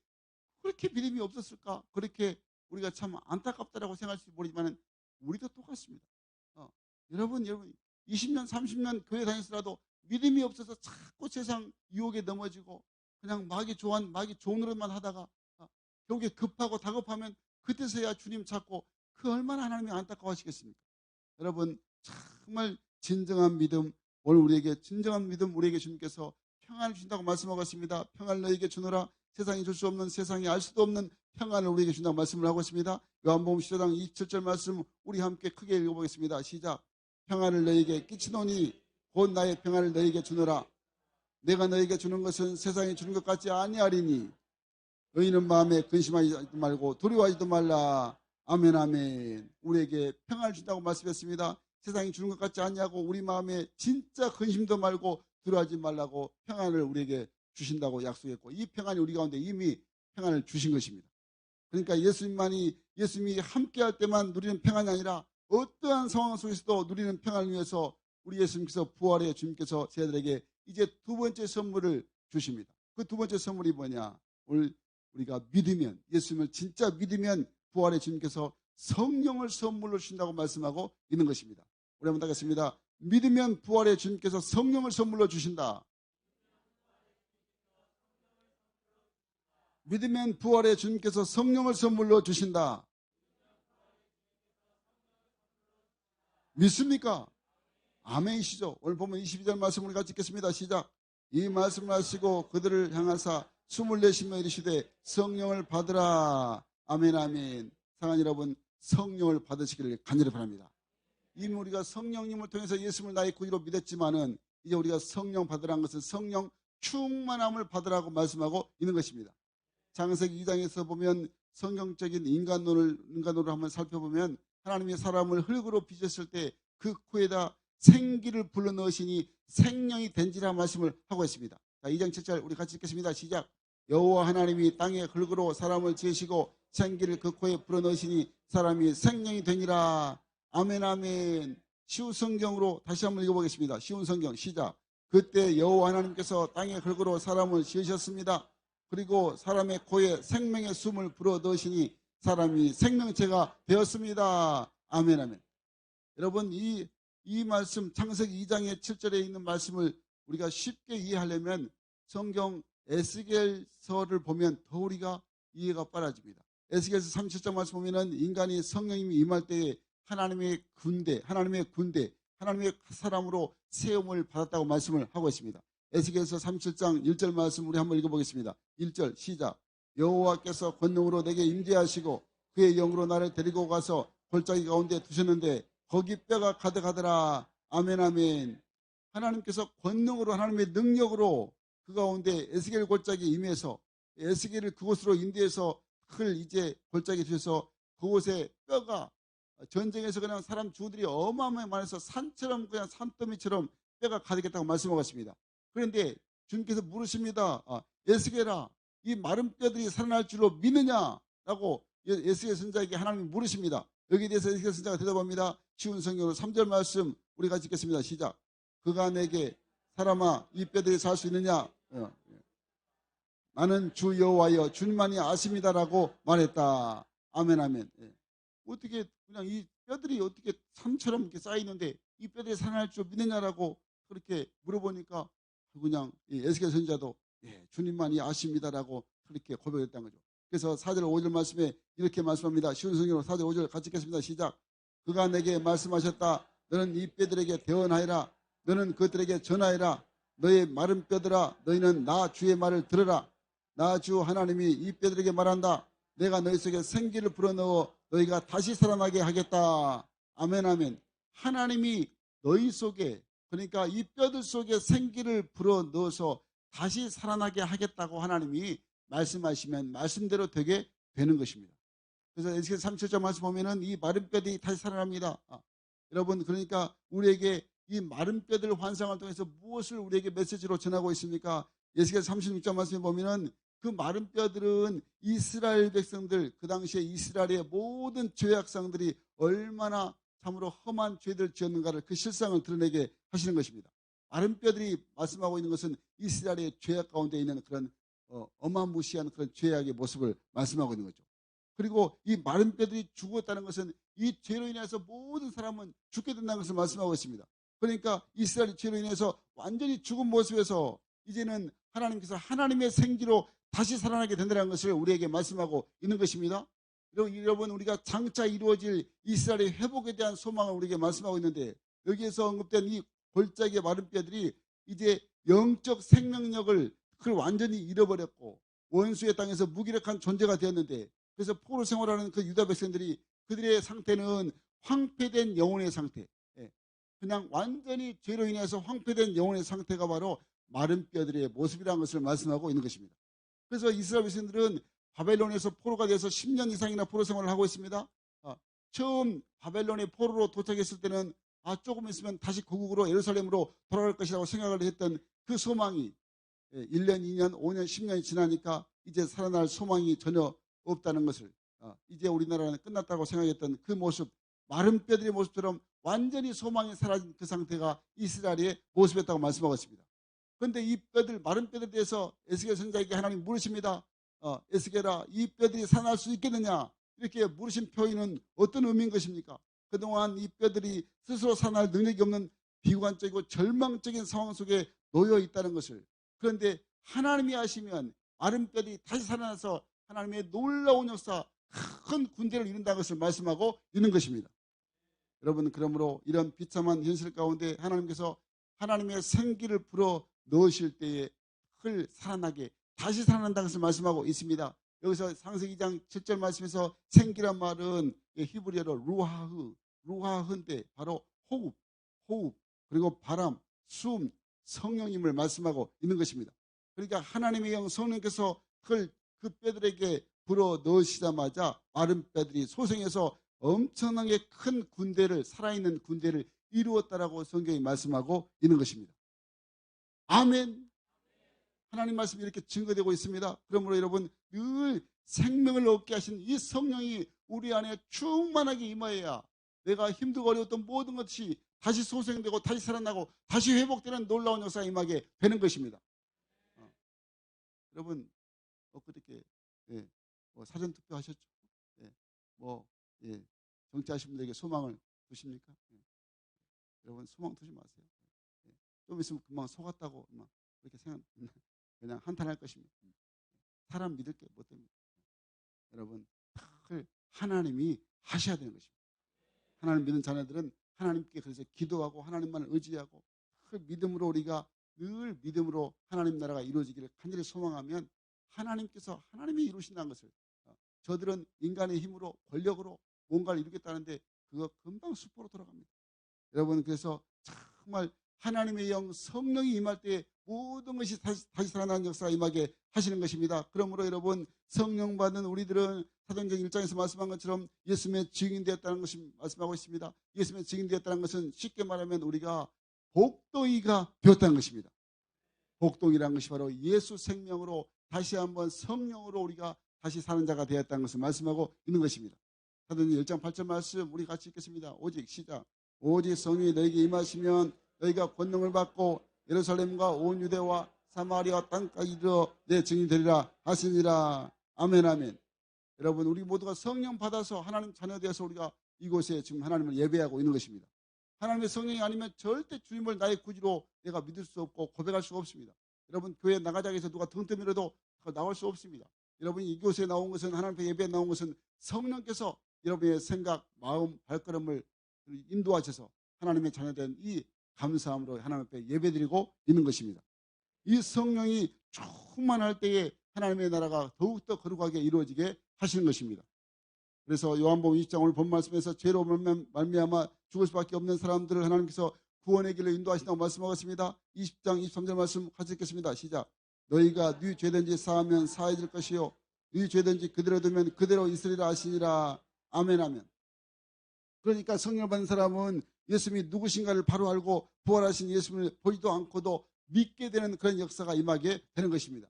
그렇게 믿음이 없었을까? 그렇게 우리가 참 안타깝다라고 생각할지 모르지만 우리도 똑같습니다. 여러분 20년 30년 교회 다녔더라도 믿음이 없어서 자꾸 세상 유혹에 넘어지고 그냥 마귀 좋은 노릇만 하다가 결국에 급하고 다급하면 그때서야 주님 찾고 그 얼마나 하나님이 안타까워하시겠습니까? 여러분 정말 진정한 믿음 우리에게 주님께서 평안을 주신다고 말씀하고 있습니다. 평안을 너희에게 주노라. 세상이 줄 수 없는 세상이 알 수도 없는 평안을 우리에게 준다고 말씀을 하고 있습니다. 요한복음 10장 27절 말씀 우리 함께 크게 읽어보겠습니다. 시작. 평안을 너희에게 끼치노니 곧 나의 평안을 너희에게 주노라. 내가 너희에게 주는 것은 세상이 주는 것 같지 아니하리니 너희는 마음에 근심하지 말고 두려워하지도 말라. 아멘 아멘. 우리에게 평안을 준다고 말씀했습니다. 세상이 주는 것 같지 않냐고 우리 마음에 진짜 근심도 말고 두려워하지 말라고 평안을 우리에게 주신다고 약속했고 이 평안이 우리 가운데 이미 평안을 주신 것입니다. 그러니까 예수님이 함께할 때만 누리는 평안이 아니라 어떠한 상황 속에서도 누리는 평안을 위해서 우리 예수님께서 부활의 주님께서 저희들에게 이제 두 번째 선물을 주십니다. 그 두 번째 선물이 뭐냐? 오늘 우리가 믿으면 예수님을 진짜 믿으면 부활의 주님께서 성령을 선물로 주신다고 말씀하고 있는 것입니다. 우리 한번 하겠습니다. 믿으면 부활의 주님께서 성령을 선물로 주신다. 믿으면 부활의 주님께서 성령을 선물로 주신다. 믿습니까? 아멘이시죠? 오늘 보면 22절 말씀을 같이 읽겠습니다. 시작. 이 말씀을 하시고 그들을 향하사 숨을 내쉬며 이르시되 성령을 받으라. 아멘 아멘. 사랑하는 여러분, 성령을 받으시기를 간절히 바랍니다. 이미 우리가 성령님을 통해서 예수님을 나의 구주로 믿었지만은 이제 우리가 성령 받으라는 것은 성령 충만함을 받으라고 말씀하고 있는 것입니다. 창세기 2장에서 보면 성경적인 인간론을 한번 살펴보면 하나님이 사람을 흙으로 빚었을 때 그 코에다 생기를 불어넣으시니 생명이 된지라 말씀을 하고 있습니다. 자, 2장 7절 우리 같이 읽겠습니다. 시작. 여호와 하나님이 땅에 흙으로 사람을 지으시고 생기를 그 코에 불어넣으시니 사람이 생명이 되니라. 아멘 아멘. 쉬운 성경으로 다시 한번 읽어보겠습니다. 쉬운 성경 시작. 그때 여호와 하나님께서 땅에 흙으로 사람을 지으셨습니다. 그리고 사람의 코에 생명의 숨을 불어넣으시니 사람이 생명체가 되었습니다. 아멘 아멘. 여러분 이 말씀 창세기 2장의 7절에 있는 말씀을 우리가 쉽게 이해하려면 성경 에스겔서를 보면 더 우리가 이해가 빨라집니다. 에스겔서 37장 말씀 보면은 인간이 성령님이 임할 때에 하나님의 군대, 하나님의 사람으로 세움을 받았다고 말씀을 하고 있습니다. 에스겔서 37장 1절 말씀 우리 한번 읽어보겠습니다. 1절 시작. 여호와께서 권능으로 내게 임재하시고 그의 영으로 나를 데리고 가서 골짜기 가운데 두셨는데 거기 뼈가 가득하더라. 아멘 아멘. 하나님께서 권능으로 하나님의 능력으로 그 가운데 에스겔 골짜기에 임해서 에스겔을 그곳으로 인도해서 흙을 이제 골짜기에 두셔서 그곳에 뼈가 전쟁에서 그냥 사람 주들이 어마어마하게 많아서 산처럼 그냥 산더미처럼 뼈가 가득했다고 말씀하고 있습니다. 그런데 주님께서 물으십니다. 에스겔아, 이 마른 뼈들이 살아날 줄로 믿느냐라고 에스겔 선자에게 하나님이 물으십니다. 여기에 대해서 에스겔 선자가 대답합니다. 쉬운 성경으로 3절 말씀 우리 같이 읽겠습니다. 시작. 그가 내게 사람아 이 뼈들이 살 수 있느냐? 나는 주 여호와여 주님만이 아십니다라고 말했다. 아멘 아멘. 어떻게 그냥 이 뼈들이 어떻게 산처럼 이렇게 쌓여 있는데 이 뼈들이 살아날 줄 믿느냐라고 그렇게 물어보니까 그냥 에스겔 선자도 주님만이 아십니다라고 그렇게 고백했다는 거죠. 그래서 4절 5절 말씀에 이렇게 말씀합니다. 쉬운 성경으로 4절 5절 같이 읽겠습니다. 시작. 그가 내게 말씀하셨다. 너는 이 뼈들에게 대언하여라. 너는 그들에게 전하여라. 너의 마른 뼈들아 너희는 나 주의 말을 들으라. 나 주 하나님이 이 뼈들에게 말한다. 내가 너희 속에 생기를 불어넣어 너희가 다시 살아나게 하겠다. 아멘 아멘. 하나님이 너희 속에 그러니까 이 뼈들 속에 생기를 불어넣어서 다시 살아나게 하겠다고 하나님이 말씀하시면 말씀대로 되게 되는 것입니다. 그래서 에스겔 37장 말씀 보면은 이 마른 뼈들이 다시 살아납니다. 여러분 그러니까 우리에게 이 마른 뼈들 환상을 통해서 무엇을 우리에게 메시지로 전하고 있습니까? 에스겔 36장 말씀에 보면은 그 마른 뼈들은 이스라엘 백성들 그 당시에 이스라엘의 모든 죄악상들이 얼마나 참으로 험한 죄들을 지었는가를 그 실상을 드러내게 하시는 것입니다. 마른 뼈들이 말씀하고 있는 것은 이스라엘의 죄악 가운데 있는 그런 어마무시한 그런 죄악의 모습을 말씀하고 있는 거죠. 그리고 이 마른 뼈들이 죽었다는 것은 이 죄로 인해서 모든 사람은 죽게 된다는 것을 말씀하고 있습니다. 그러니까 이스라엘의 죄로 인해서 완전히 죽은 모습에서 이제는 하나님께서 하나님의 생기로 다시 살아나게 된다는 것을 우리에게 말씀하고 있는 것입니다. 여러분 우리가 장차 이루어질 이스라엘의 회복에 대한 소망을 우리에게 말씀하고 있는데 여기에서 언급된 이 골짜기의 마른 뼈들이 이제 영적 생명력을 그걸 완전히 잃어버렸고 원수의 땅에서 무기력한 존재가 되었는데 그래서 포로 생활하는 그 유다 백성들이 그들의 상태는 황폐된 영혼의 상태, 그냥 완전히 죄로 인해서 황폐된 영혼의 상태가 바로 마른 뼈들의 모습이라는 것을 말씀하고 있는 것입니다. 그래서 이스라엘 백성들은 바벨론에서 포로가 돼서 10년 이상이나 포로 생활을 하고 있습니다. 처음 바벨론의 포로로 도착했을 때는 조금 있으면 다시 고국으로 예루살렘으로 돌아갈 것이라고 생각을 했던 그 소망이 1년, 2년, 5년, 10년이 지나니까 이제 살아날 소망이 전혀 없다는 것을 이제 우리나라는 끝났다고 생각했던 그 모습, 마른 뼈들의 모습처럼 완전히 소망이 사라진 그 상태가 이스라엘의 모습이었다고 말씀하고 있습니다. 그런데 이 뼈들, 마른 뼈들에 대해서 에스겔 선자에게 하나님 물으십니다. 에스겔아, 이 뼈들이 살아날 수 있겠느냐? 이렇게 물으신 표현은 어떤 의미인 것입니까? 그동안 이 뼈들이 스스로 살아날 능력이 없는 비관적이고 절망적인 상황 속에 놓여 있다는 것을, 그런데 하나님이 하시면 마른 뼈들이 다시 살아나서 하나님의 놀라운 역사, 큰 군대를 이룬다는 것을 말씀하고 있는 것입니다. 여러분, 그러므로 이런 비참한 현실 가운데 하나님께서 하나님의 생기를 불어 넣으실 때에 살아나게 다시 살아난다는 것을 말씀하고 있습니다. 여기서 창세기 2장 7절 말씀에서 생기란 말은 히브리어로 루하흐인데 바로 호흡 그리고 바람, 숨, 성령임을 말씀하고 있는 것입니다. 그러니까 하나님의 영 성령께서 그 뼈들에게 불어 넣으시자마자 마른 뼈들이 소생해서 엄청나게 큰 군대를, 살아있는 군대를 이루었다라고 성경이 말씀하고 있는 것입니다. 아멘. 하나님 말씀이 이렇게 증거되고 있습니다. 그러므로 여러분, 늘 생명을 얻게 하신 이 성령이 우리 안에 충만하게 임하여야 내가 힘들고 어려웠던 모든 것이 다시 소생되고 다시 살아나고 다시 회복되는 놀라운 역사가 임하게 되는 것입니다. 여러분, 엊그저께 사전투표 하셨죠? 정치하신 분들에게 소망을 두십니까? 여러분, 소망 두지 마세요. 좀 있으면 금방 속았다고 막 그렇게 그냥 한탄할 것입니다. 사람 믿을 게 뭐 됩니까? 여러분, 하나님이 하셔야 되는 것입니다. 하나님 믿는 자녀들은 하나님께 그래서 기도하고 하나님만을 의지하고 그 믿음으로, 우리가 늘 믿음으로 하나님 나라가 이루어지기를 간절히 소망하면 하나님께서 하나님이 이루신다는 것을, 저들은 인간의 힘으로 권력으로 뭔가를 이루겠다는데 그거 금방 숲으로 돌아갑니다. 여러분, 그래서 정말 하나님의 영 성령이 임할 때 모든 것이 다시 살아나는 역사가 임하게 하시는 것입니다. 그러므로 여러분, 성령 받는 우리들은 사도행전 1장에서 말씀한 것처럼 예수님의 증인 되었다는 것을 말씀하고 있습니다. 예수님의 증인 되었다는 것은 쉽게 말하면 우리가 복동이가 되었다는 것입니다. 복동이라는 것이 바로 예수 생명으로 다시 한번 성령으로 우리가 다시 사는 자가 되었다는 것을 말씀하고 있는 것입니다. 사도행전 1장 8절 말씀 우리 같이 읽겠습니다. 오직 시작. 오직 성령이 너에게 임하시면 너희가 권능을 받고 예루살렘과 온 유대와 사마리아 땅까지 이르러 내 증인이 되리라 하시니라. 아멘, 아멘. 여러분, 우리 모두가 성령 받아서 하나님 자녀 되어서 우리가 이곳에 지금 하나님을 예배하고 있는 것입니다. 하나님의 성령이 아니면 절대 주님을 나의 구주로 내가 믿을 수 없고 고백할 수가 없습니다. 여러분, 교회 나가자고 해서 누가 등 떠밀어도 나올 수 없습니다. 여러분이 이곳에 나온 것은, 하나님 앞에 예배에 나온 것은 성령께서 여러분의 생각, 마음, 발걸음을 인도하셔서 하나님의 자녀된 이 감사함으로 하나님 앞에 예배드리고 있는 것입니다. 이 성령이 충만할 때에 하나님의 나라가 더욱더 거룩하게 이루어지게 하시는 것입니다. 그래서 요한복음 20장 오늘 본 말씀에서 죄로 말미암아 죽을 수밖에 없는 사람들을 하나님께서 구원의 길로 인도하신다고 말씀하고 있습니다. 20장 23절 말씀 같이 읽겠습니다. 시작. 너희가 네 죄든지 사하면 사해질 것이요 네 죄든지 그대로 두면 그대로 있으리라 하시니라. 아멘, 아멘. 그러니까 성령을 받는 사람은 예수님이 누구신가를 바로 알고 부활하신 예수님을 보지도 않고도 믿게 되는 그런 역사가 임하게 되는 것입니다.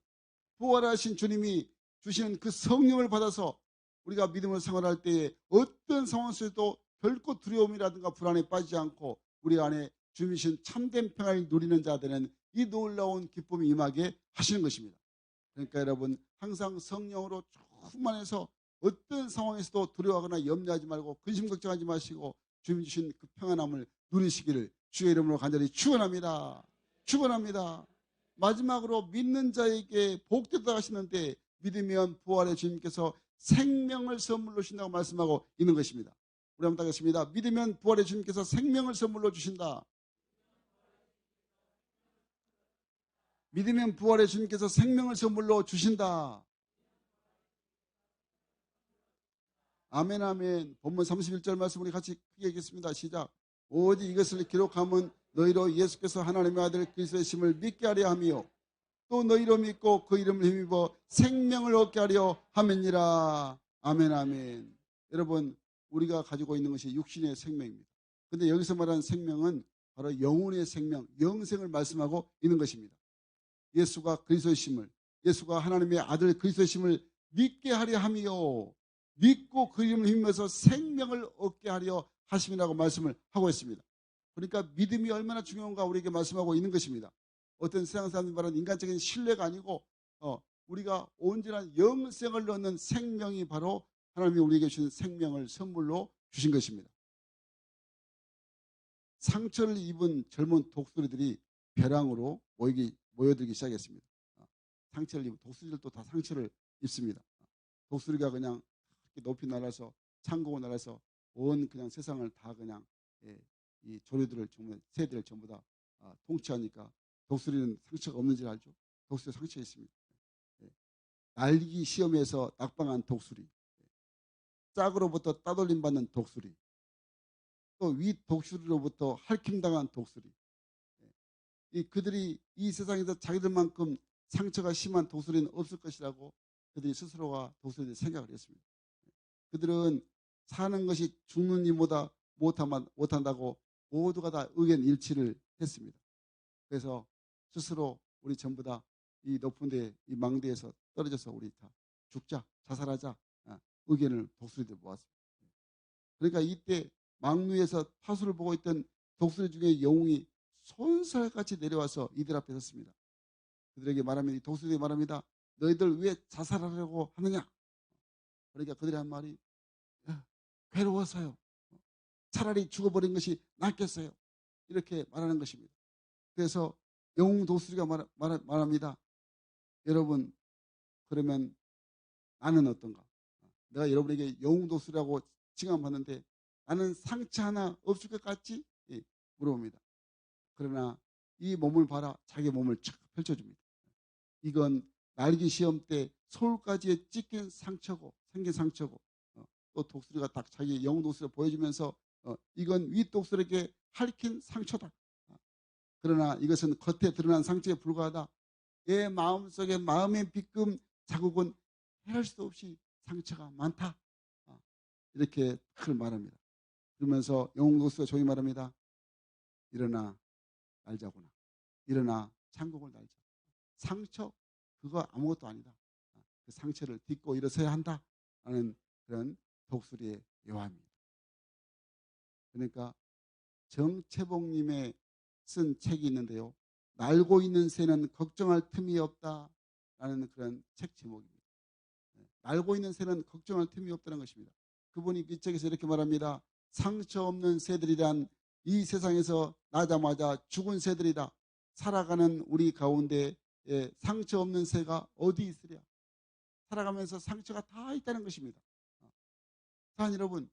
부활하신 주님이 주시는 그 성령을 받아서 우리가 믿음을 생활할 때에 어떤 상황 속에도 결코 두려움이라든가 불안에 빠지지 않고 우리 안에 주님이신 참된 평안을 누리는 자들은 이 놀라운 기쁨이 임하게 하시는 것입니다. 그러니까 여러분, 항상 성령으로 충만해서 어떤 상황에서도 두려워하거나 염려하지 말고 근심 걱정하지 마시고 주님 주신 그 평안함을 누리시기를 주의 이름으로 간절히 축원합니다. 축원합니다. 마지막으로 믿는 자에게 복되다 하시는데 믿으면 부활의 주님께서 생명을 선물로 주신다고 말씀하고 있는 것입니다. 우리 한번 따겠습니다. 믿으면 부활의 주님께서 생명을 선물로 주신다. 믿으면 부활의 주님께서 생명을 선물로 주신다. 아멘, 아멘. 본문 31절 말씀 우리 같이 크게 읽겠습니다. 시작. 오직 이것을 기록함은 너희로 예수께서 하나님의 아들 그리스도이심을 믿게 하려 함이요 또 너희로 믿고 그 이름을 힘입어 생명을 얻게 하려 함이니라. 아멘, 아멘. 여러분, 우리가 가지고 있는 것이 육신의 생명입니다. 그런데 여기서 말하는 생명은 바로 영혼의 생명, 영생을 말씀하고 있는 것입니다. 예수가 그리스도이심을, 예수가 하나님의 아들 그리스도이심을 믿게 하려 함이요 믿고 그 이름을 힘입어서 생명을 얻게 하려 하심이라고 말씀을 하고 있습니다. 그러니까 믿음이 얼마나 중요한가 우리에게 말씀하고 있는 것입니다. 어떤 세상 사람들이 말하는 인간적인 신뢰가 아니고 우리가 온전한 영생을 얻는 생명이 바로 하나님이 우리에게 주신 생명을 선물로 주신 것입니다. 상처를 입은 젊은 독수리들이 벼랑으로 모여들기 시작했습니다. 상처를 입은 독수리들도 다 상처를 입습니다. 독수리가 그냥 높이 날아서 창고고 날아서 온 그냥 세상을 다 그냥 이 조류들을 전부 새들을 전부 다 통치하니까 독수리는 상처가 없는 줄 알죠. 독수리 상처가 있습니다. 날기 시험에서 낙방한 독수리, 짝으로부터 따돌림 받는 독수리, 또 윗 독수리로부터 할킹당한 독수리. 그들이 이 세상에서 자기들만큼 상처가 심한 독수리는 없을 것이라고 그들이 스스로가 독수리들 생각을 했습니다. 그들은 사는 것이 죽는 이보다 못한다고 모두가 다 의견 일치를 했습니다. 그래서 스스로 우리 전부 다 이 높은 데, 이 망대에서 떨어져서 우리 다 죽자, 자살하자 의견을 독수리들 모았습니다. 그러니까 이때 망루에서 파수를 보고 있던 독수리 중에 영웅이 손살같이 내려와서 이들 앞에 섰습니다. 그들에게 말합니다. 이 독수리에게 말합니다. 너희들 왜 자살하려고 하느냐? 그러니까 그들이 한 말이 괴로워서요. 차라리 죽어버린 것이 낫겠어요. 이렇게 말하는 것입니다. 그래서 영웅 독수리가 말합니다. 여러분, 그러면 나는 어떤가? 내가 여러분에게 영웅 독수리라고 칭함받는데 나는 상처 하나 없을 것 같지? 물어봅니다. 그러나 이 몸을 봐라. 자기 몸을 쫙 펼쳐줍니다. 이건 날기 시험 때 서울까지 찢긴 상처고 생긴 상처고 또 독수리가 딱 자기 영웅 독수리를 보여주면서 이건 윗 독수리에게 핥힌 상처다. 그러나 이것은 겉에 드러난 상처에 불과하다. 내 마음속에 마음의 빗금 자국은 헤아릴 수 없이 상처가 많다. 이렇게 큰 말합니다. 그러면서 영웅 독수리가 조용히 말합니다. 일어나 날자구나. 일어나 창국을 날자. 상처 그거 아무것도 아니다. 그 상처를 딛고 일어서야 한다. 라는 그런 독수리의 요함입니다. 그러니까 정채봉님의 쓴 책이 있는데요. 날고 있는 새는 걱정할 틈이 없다라는 그런 책 제목입니다. 날고 있는 새는 걱정할 틈이 없다는 것입니다. 그분이 이 책에서 이렇게 말합니다. 상처 없는 새들이란 이 세상에서 나자마자 죽은 새들이다. 살아가는 우리 가운데 상처 없는 새가 어디 있으랴. 살아가면서 상처가 다 있다는 것입니다. 자, 여러분,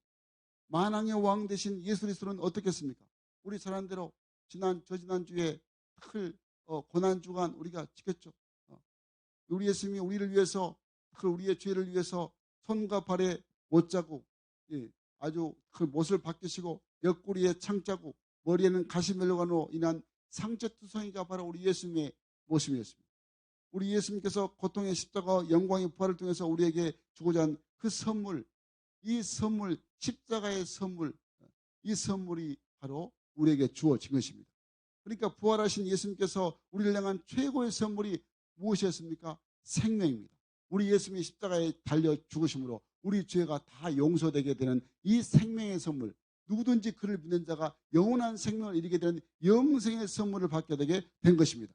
만왕의 왕 되신 예수 그리스도는 어떻겠습니까? 우리 잘 아는 대로 저지난주에 큰 고난주간 우리가 지켰죠. 우리 예수님이 우리를 위해서 우리의 죄를 위해서 손과 발에 못자국, 아주 그 못을 벗기시고 옆구리에 창자국, 머리에는 가시멜로가로 인한 상처투성이가 바로 우리 예수님의 모습이었습니다. 우리 예수님께서 고통의 십자가와 영광의 부활을 통해서 우리에게 주고자 한 그 선물, 이 선물, 십자가의 선물, 이 선물이 바로 우리에게 주어진 것입니다. 그러니까 부활하신 예수님께서 우리를 향한 최고의 선물이 무엇이었습니까? 생명입니다. 우리 예수님이 십자가에 달려 죽으심으로 우리 죄가 다 용서되게 되는 이 생명의 선물, 누구든지 그를 믿는 자가 영원한 생명을 이루게 되는 영생의 선물을 받게 되게 된 것입니다.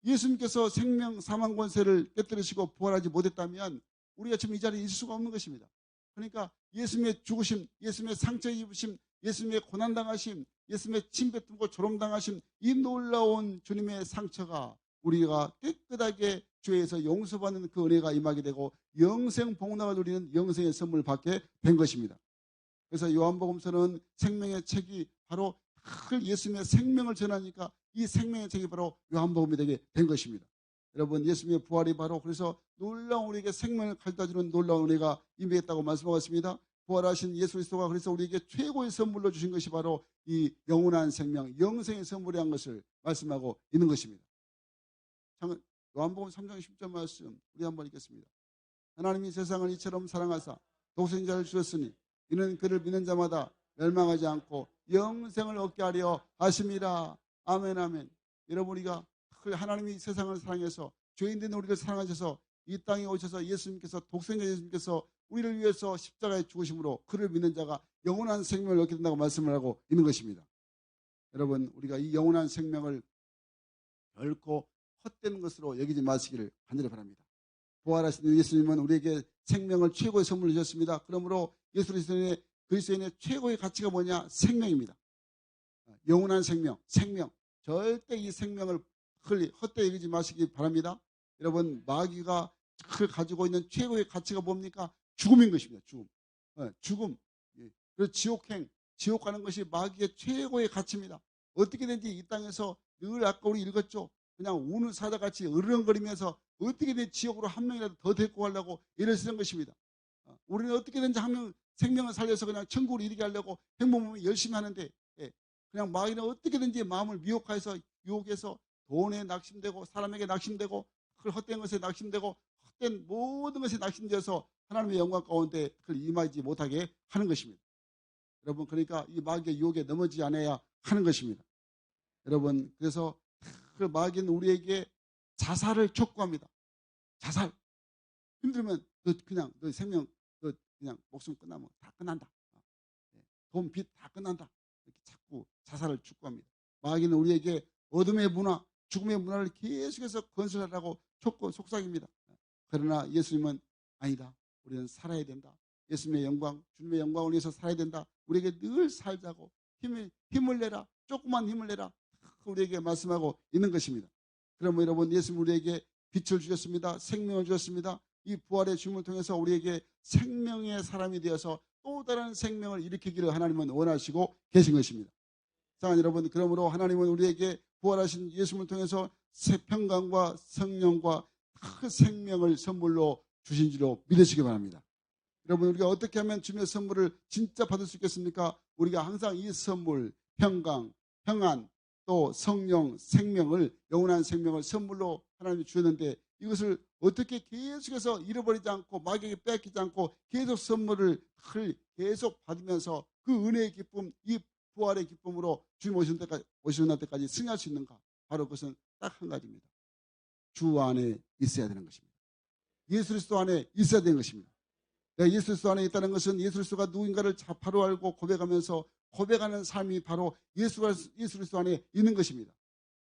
예수님께서 생명 사망 권세를 깨뜨리시고 부활하지 못했다면 우리가 지금 이 자리에 있을 수가 없는 것입니다. 그러니까 예수님의 죽으심, 예수님의 상처 입으심, 예수님의 고난당하심, 예수님의 침뱉고 조롱당하심, 이 놀라운 주님의 상처가 우리가 깨끗하게 죄에서 용서받는 그 은혜가 임하게 되고 영생 복락을 누리는 영생의 선물을 받게 된 것입니다. 그래서 요한복음서는 생명의 책이 바로 예수님의 생명을 전하니까 이 생명의 책이 바로 요한복음이 되게 된 것입니다. 여러분, 예수님의 부활이 바로 그래서 놀라운 우리에게 생명을 가져다주는 놀라운 은혜가 임했다고 말씀하고 있습니다. 부활하신 예수 그리스도가 그래서 우리에게 최고의 선물로 주신 것이 바로 이 영원한 생명, 영생의 선물이라는 것을 말씀하고 있는 것입니다. 요한복음 3장 10절 말씀 우리 한번 읽겠습니다. 하나님이 세상을 이처럼 사랑하사 독생자를 주셨으니 이는 그를 믿는 자마다 멸망하지 않고 영생을 얻게 하려 하심이라. 아멘 아멘. 여러분, 우리가 하나님이 세상을 사랑해서 죄인된 우리를 사랑하셔서 이 땅에 오셔서 예수님께서 독생자 예수님께서 우리를 위해서 십자가에 죽으심으로 그를 믿는 자가 영원한 생명을 얻게 된다고 말씀을 하고 있는 것입니다. 여러분, 우리가 이 영원한 생명을 결코 헛되는 것으로 여기지 마시기를 간절히 바랍니다. 부활하신 예수님은 우리에게 생명을 최고의 선물로 주셨습니다. 그러므로 예수 그리스도인의 최고의 가치가 뭐냐? 생명입니다. 영원한 생명. 절대 이 생명을 헛되이 여기지 마시기 바랍니다. 여러분, 마귀가 가지고 있는 최고의 가치가 뭡니까? 죽음인 것입니다. 죽음. 그리고 지옥 가는 것이 마귀의 최고의 가치입니다. 어떻게든지 이 땅에서 늘 아까 우리 읽었죠. 그냥 우는 사자같이 으르렁거리면서 어떻게든 지옥으로 한 명이라도 더 데리고 가려고 애를 쓰는 것입니다. 우리는 어떻게든지 한 명 생명을 살려서 그냥 천국으로 이르게 하려고 행복을 열심히 하는데, 그냥 마귀는 어떻게든지 마음을 미혹해서 유혹해서 돈에 낙심되고 사람에게 낙심되고 헛된 것에 낙심되고 헛된 모든 것에 낙심되어서 하나님의 영광 가운데 그걸 임하지 못하게 하는 것입니다. 여러분, 그러니까 이 마귀의 유혹에 넘어지지 않아야 하는 것입니다. 여러분, 그래서 그 마귀는 우리에게 자살을 촉구합니다. 자살. 힘들면 너 생명, 너 그냥 목숨 끝나면 다 끝난다. 돈, 빚 다 끝난다. 이렇게 자꾸 자살을 촉구합니다. 마귀는 우리에게 어둠의 문화, 죽음의 문화를 계속해서 건설하라고 속삭입니다. 그러나 예수님은 아니다. 우리는 살아야 된다. 예수님의 영광, 주님의 영광을 위해서 살아야 된다. 우리에게 늘 살자고 힘을 내라. 조금만 힘을 내라. 우리에게 말씀하고 있는 것입니다. 그러면 여러분, 예수님 우리에게 빛을 주셨습니다. 생명을 주셨습니다. 이 부활의 주님을 통해서 우리에게 생명의 사람이 되어서 또 다른 생명을 일으키기를 하나님은 원하시고 계신 것입니다. 사랑하는 여러분, 그러므로 하나님은 우리에게 부활하신 예수님을 통해서 평강과 성령과 그 생명을 선물로 주신 줄로 믿으시기 바랍니다. 여러분, 우리가 어떻게 하면 주님의 선물을 진짜 받을 수 있겠습니까? 우리가 항상 이 선물, 평강, 평안, 또 성령, 생명을, 영원한 생명을 선물로 하나님이 주셨는데, 이것을 어떻게 계속해서 잃어버리지 않고 마귀에게 빼앗기지 않고 계속 선물을 계속 받으면서 그 은혜의 기쁨, 이 부활의 기쁨으로 주님 오시는 때까지 승리할 수 있는가? 바로 그것은 딱 한 가지입니다. 주 안에 있어야 되는 것입니다. 예수 그리스도 안에 있어야 되는 것입니다. 내가 예수 그리스도 안에 있다는 것은 예수 그리스도가 누군가를 바로 알고 고백하면서 고백하는 삶이 바로 예수 그리스도 안에 있는 것입니다.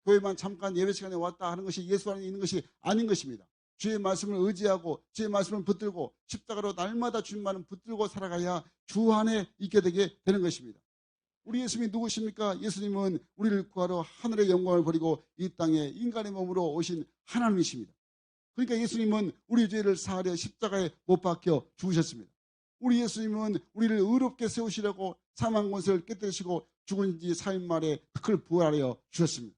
교회만 잠깐 예배 시간에 왔다 하는 것이 예수 안에 있는 것이 아닌 것입니다. 주의 말씀을 의지하고 주의 말씀을 붙들고 십자가로 날마다 주님만을 붙들고 살아가야 주 안에 있게 되게 되는 것입니다. 우리 예수님이 누구십니까? 예수님은 우리를 구하러 하늘의 영광을 버리고 이 땅에 인간의 몸으로 오신 하나님이십니다. 그러니까 예수님은 우리 죄를 사하려 십자가에 못 박혀 죽으셨습니다. 우리 예수님은 우리를 의롭게 세우시려고 사망 권세를 깨뜨리시고 죽은 지 4일 만에 그걸 부활하여 주셨습니다.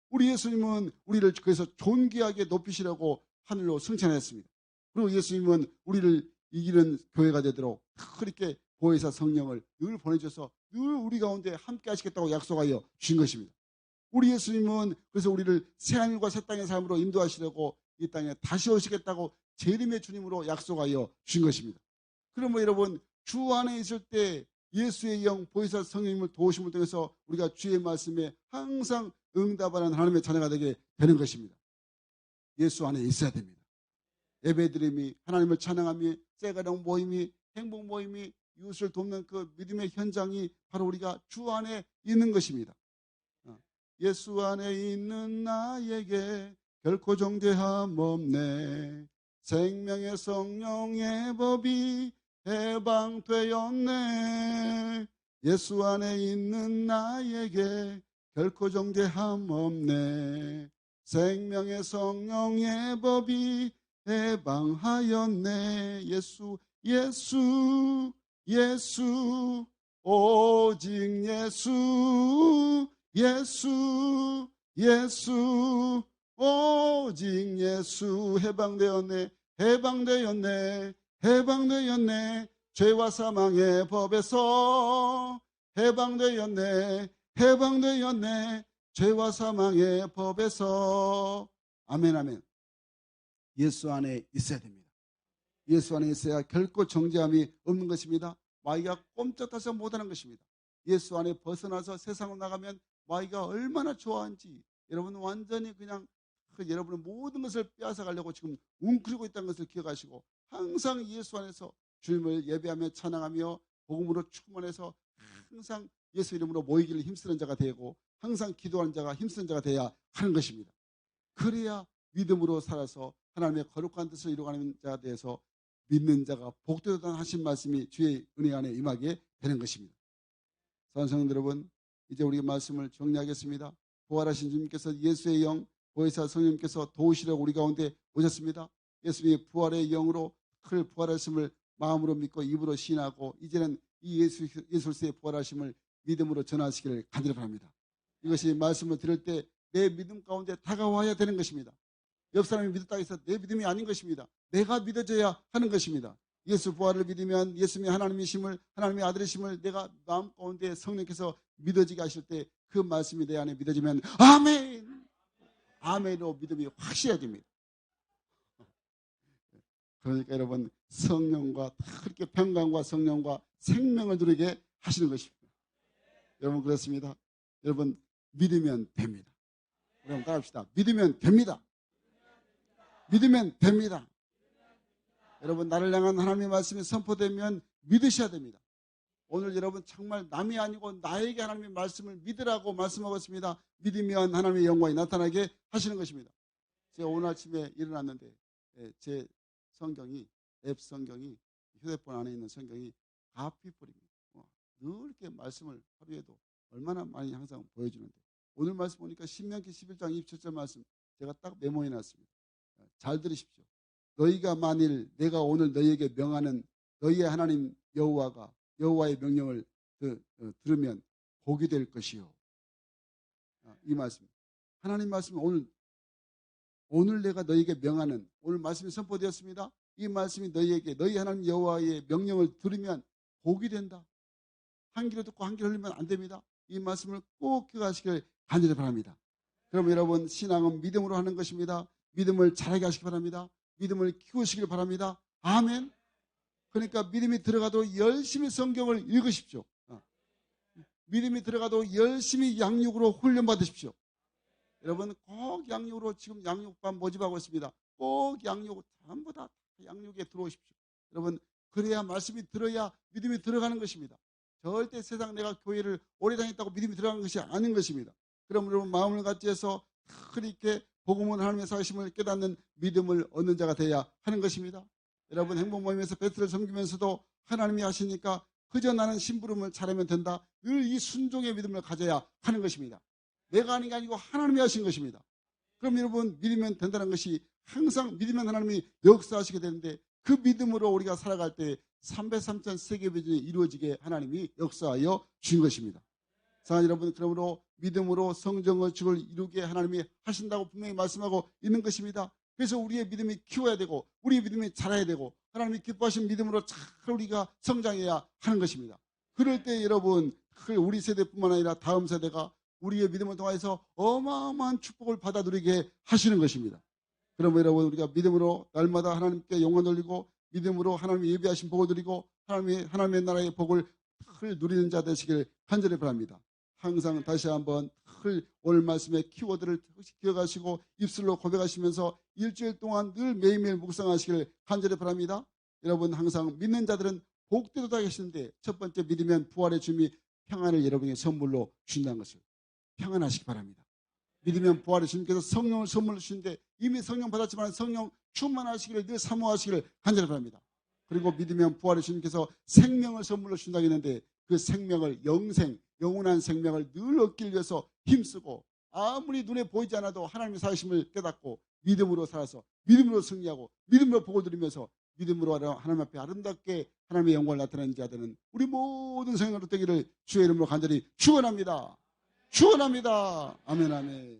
우리 예수님은 우리를 그래서 존귀하게 높이시려고 하늘로 승천했습니다. 그리고 예수님은 우리를 이기는 교회가 되도록 그렇게 보혜사 성령을 늘 보내줘서 늘 우리 가운데 함께 하시겠다고 약속하여 주신 것입니다. 우리 예수님은 그래서 우리를 새하늘과 새 땅의 삶으로 인도하시려고 이 땅에 다시 오시겠다고 재림의 주님으로 약속하여 주신 것입니다. 그러면 여러분, 주 안에 있을 때 예수의 영 보혜사 성령님을 도우심을 통해서 우리가 주의 말씀에 항상 응답하는 하나님의 자녀가 되게 되는 것입니다. 예수 안에 있어야 됩니다. 예배드림이, 하나님을 찬양함이, 쇠가령 모임이, 행복 모임이, 이웃을 돕는 그 믿음의 현장이 바로 우리가 주 안에 있는 것입니다. 예수 안에 있는 나에게 결코 정죄함 없네. 생명의 성령의 법이 해방되었네. 예수 안에 있는 나에게 결코 정죄함 없네. 생명의 성령의 법이 해방하였네. 예수 오직 예수 오직 예수. 해방되었네. 죄와 사망의 법에서 해방되었네. 죄와 사망의 법에서. 아멘. 예수 안에 있어야 됩니다. 예수 안에 있어야 결코 정죄함이 없는 것입니다. 마귀가 꼼짝달싹 못하는 것입니다. 예수 안에 벗어나서 세상으로 나가면 마귀가 얼마나 좋아하는지 여러분 완전히 그냥 여러분의 모든 것을 빼앗아 가려고 지금 웅크리고 있다는 것을 기억하시고 항상 예수 안에서 주님을 예배하며 찬양하며 복음으로 충만해서 항상 예수 이름으로 모이기를 힘쓰는 자가 되고 항상 기도하는 자가 힘쓰는 자가 되어야 하는 것입니다. 그래야 믿음으로 살아서 하나님의 거룩한 뜻을 이루어가는 자가 되어서 믿는 자가 복되다 하신 말씀이 주의 은혜 안에 임하게 되는 것입니다. 사랑하는 성도 여러분, 이제 우리가 말씀을 정리하겠습니다. 부활하신 주님께서 예수의 영, 보혜사 성령님께서 도우시려고 우리 가운데 오셨습니다. 예수님이 부활의 영으로 그 부활하심을 마음으로 믿고 입으로 시인하고 이제는 이 예수의 부활하심을 믿음으로 전하시기를 간절히 바랍니다. 이것이 말씀을 들을 때 내 믿음 가운데 다가와야 되는 것입니다. 옆 사람이 믿었다 해서 내 믿음이 아닌 것입니다. 내가 믿어져야 하는 것입니다. 예수 부활을 믿으면 예수님이 하나님이심을, 하나님의 아들이심을 내가 마음 가운데 성령께서 믿어지게 하실 때 그 말씀이 내 안에 믿어지면 아멘! 아멘으로 믿음이 확실해야 됩니다. 그러니까 여러분, 성령과 그렇게 평강과 성령과 생명을 누리게 하시는 것입니다. 여러분, 그렇습니다. 여러분, 믿으면 됩니다. 여러분, 따라합시다. 믿으면 됩니다. 믿으면 됩니다. 여러분, 나를 향한 하나님의 말씀이 선포되면 믿으셔야 됩니다. 오늘 여러분 정말 남이 아니고 나에게 하나님의 말씀을 믿으라고 말씀하고 있습니다. 믿으면 하나님의 영광이 나타나게 하시는 것입니다. 제가 오늘 아침에 일어났는데 제 성경이, 앱 성경이, 휴대폰 안에 있는 성경이 가피뿔입니다. 늘 이렇게 말씀을 하루에도 얼마나 많이 항상 보여주는데 오늘 말씀 보니까 신명기 11장 27절 말씀 제가 딱 메모해 놨습니다. 잘 들으십시오. 너희가 만일 내가 오늘 너희에게 명하는 너희의 하나님 여호와의 명령을 들으면 복이 될 것이요. 이 말씀. 하나님 말씀 오늘 내가 너희에게 명하는 오늘 말씀이 선포되었습니다. 이 말씀이 너희에게 너희 하나님 여호와의 명령을 들으면 복이 된다. 한 귀로 듣고 한 귀로 흘리면 안 됩니다. 이 말씀을 꼭 기억하시길 간절히 바랍니다. 그럼 여러분, 신앙은 믿음으로 하는 것입니다. 믿음을 잘하게 하시기 바랍니다. 믿음을 키우시길 바랍니다. 아멘. 그러니까 믿음이 들어가도 열심히 성경을 읽으십시오. 믿음이 들어가도 열심히 양육으로 훈련받으십시오. 여러분, 꼭 양육으로 지금 양육반 모집하고 있습니다. 꼭 양육, 전부 다 양육에 들어오십시오. 여러분, 그래야 말씀이 들어야 믿음이 들어가는 것입니다. 절대 세상 내가 교회를 오래 다녔다고 믿음이 들어가는 것이 아닌 것입니다. 그럼 여러분, 마음을 같이 해서 그렇게 복음은 하나님의 사심을 깨닫는 믿음을 얻는 자가 되어야 하는 것입니다. 여러분, 행복 모임에서 베트를 섬기면서도 하나님이 하시니까 그저 나는 심부름을 잘하면 된다. 늘 이 순종의 믿음을 가져야 하는 것입니다. 내가 하는 게 아니고 하나님이 하신 것입니다. 그럼 여러분, 믿으면 된다는 것이 항상 믿으면 하나님이 역사하시게 되는데 그 믿음으로 우리가 살아갈 때 303천 세계비전이 이루어지게 하나님이 역사하여 주신 것입니다. 사랑하는 여러분, 그러므로 믿음으로 성전건축을 이루게 하나님이 하신다고 분명히 말씀하고 있는 것입니다. 그래서 우리의 믿음이 키워야 되고 우리의 믿음이 자라야 되고 하나님이 기뻐하신 믿음으로 잘 우리가 성장해야 하는 것입니다. 그럴 때 여러분, 우리 세대뿐만 아니라 다음 세대가 우리의 믿음을 통해서 어마어마한 축복을 받아 누리게 하시는 것입니다. 그러면 여러분, 우리가 믿음으로 날마다 하나님께 영광 돌리고 믿음으로 하나님이 예비하신 복을 드리고 하나님의 나라의 복을 누리는 자 되시길 간절히 바랍니다. 항상 다시 한번 오늘 말씀의 키워드를 기억하시고 입술로 고백하시면서 일주일 동안 늘 매일매일 묵상하시길 간절히 바랍니다. 여러분, 항상 믿는 자들은 복되도다 하시는데 첫 번째 믿으면 부활의 주님이 평안을 여러분에게 선물로 주신다는 것을 평안하시기 바랍니다. 믿으면 부활의 주님께서 성령을 선물로 주시는데 이미 성령 받았지만 성령 충만하시기를 늘 사모하시기를 간절히 바랍니다. 그리고 믿으면 부활의 주님께서 생명을 선물로 주신다고 했는데 그 생명을 영원한 생명을 늘 얻기 위해서 힘쓰고 아무리 눈에 보이지 않아도 하나님의 사심을 깨닫고 믿음으로 살아서 믿음으로 승리하고 믿음으로 복을 누리면서 믿음으로 하나님 앞에 아름답게 하나님의 영광을 나타내는 자들은 우리 모든 성령으로 되기를 주의 이름으로 간절히 축원합니다. 축원합니다. 아멘, 아멘.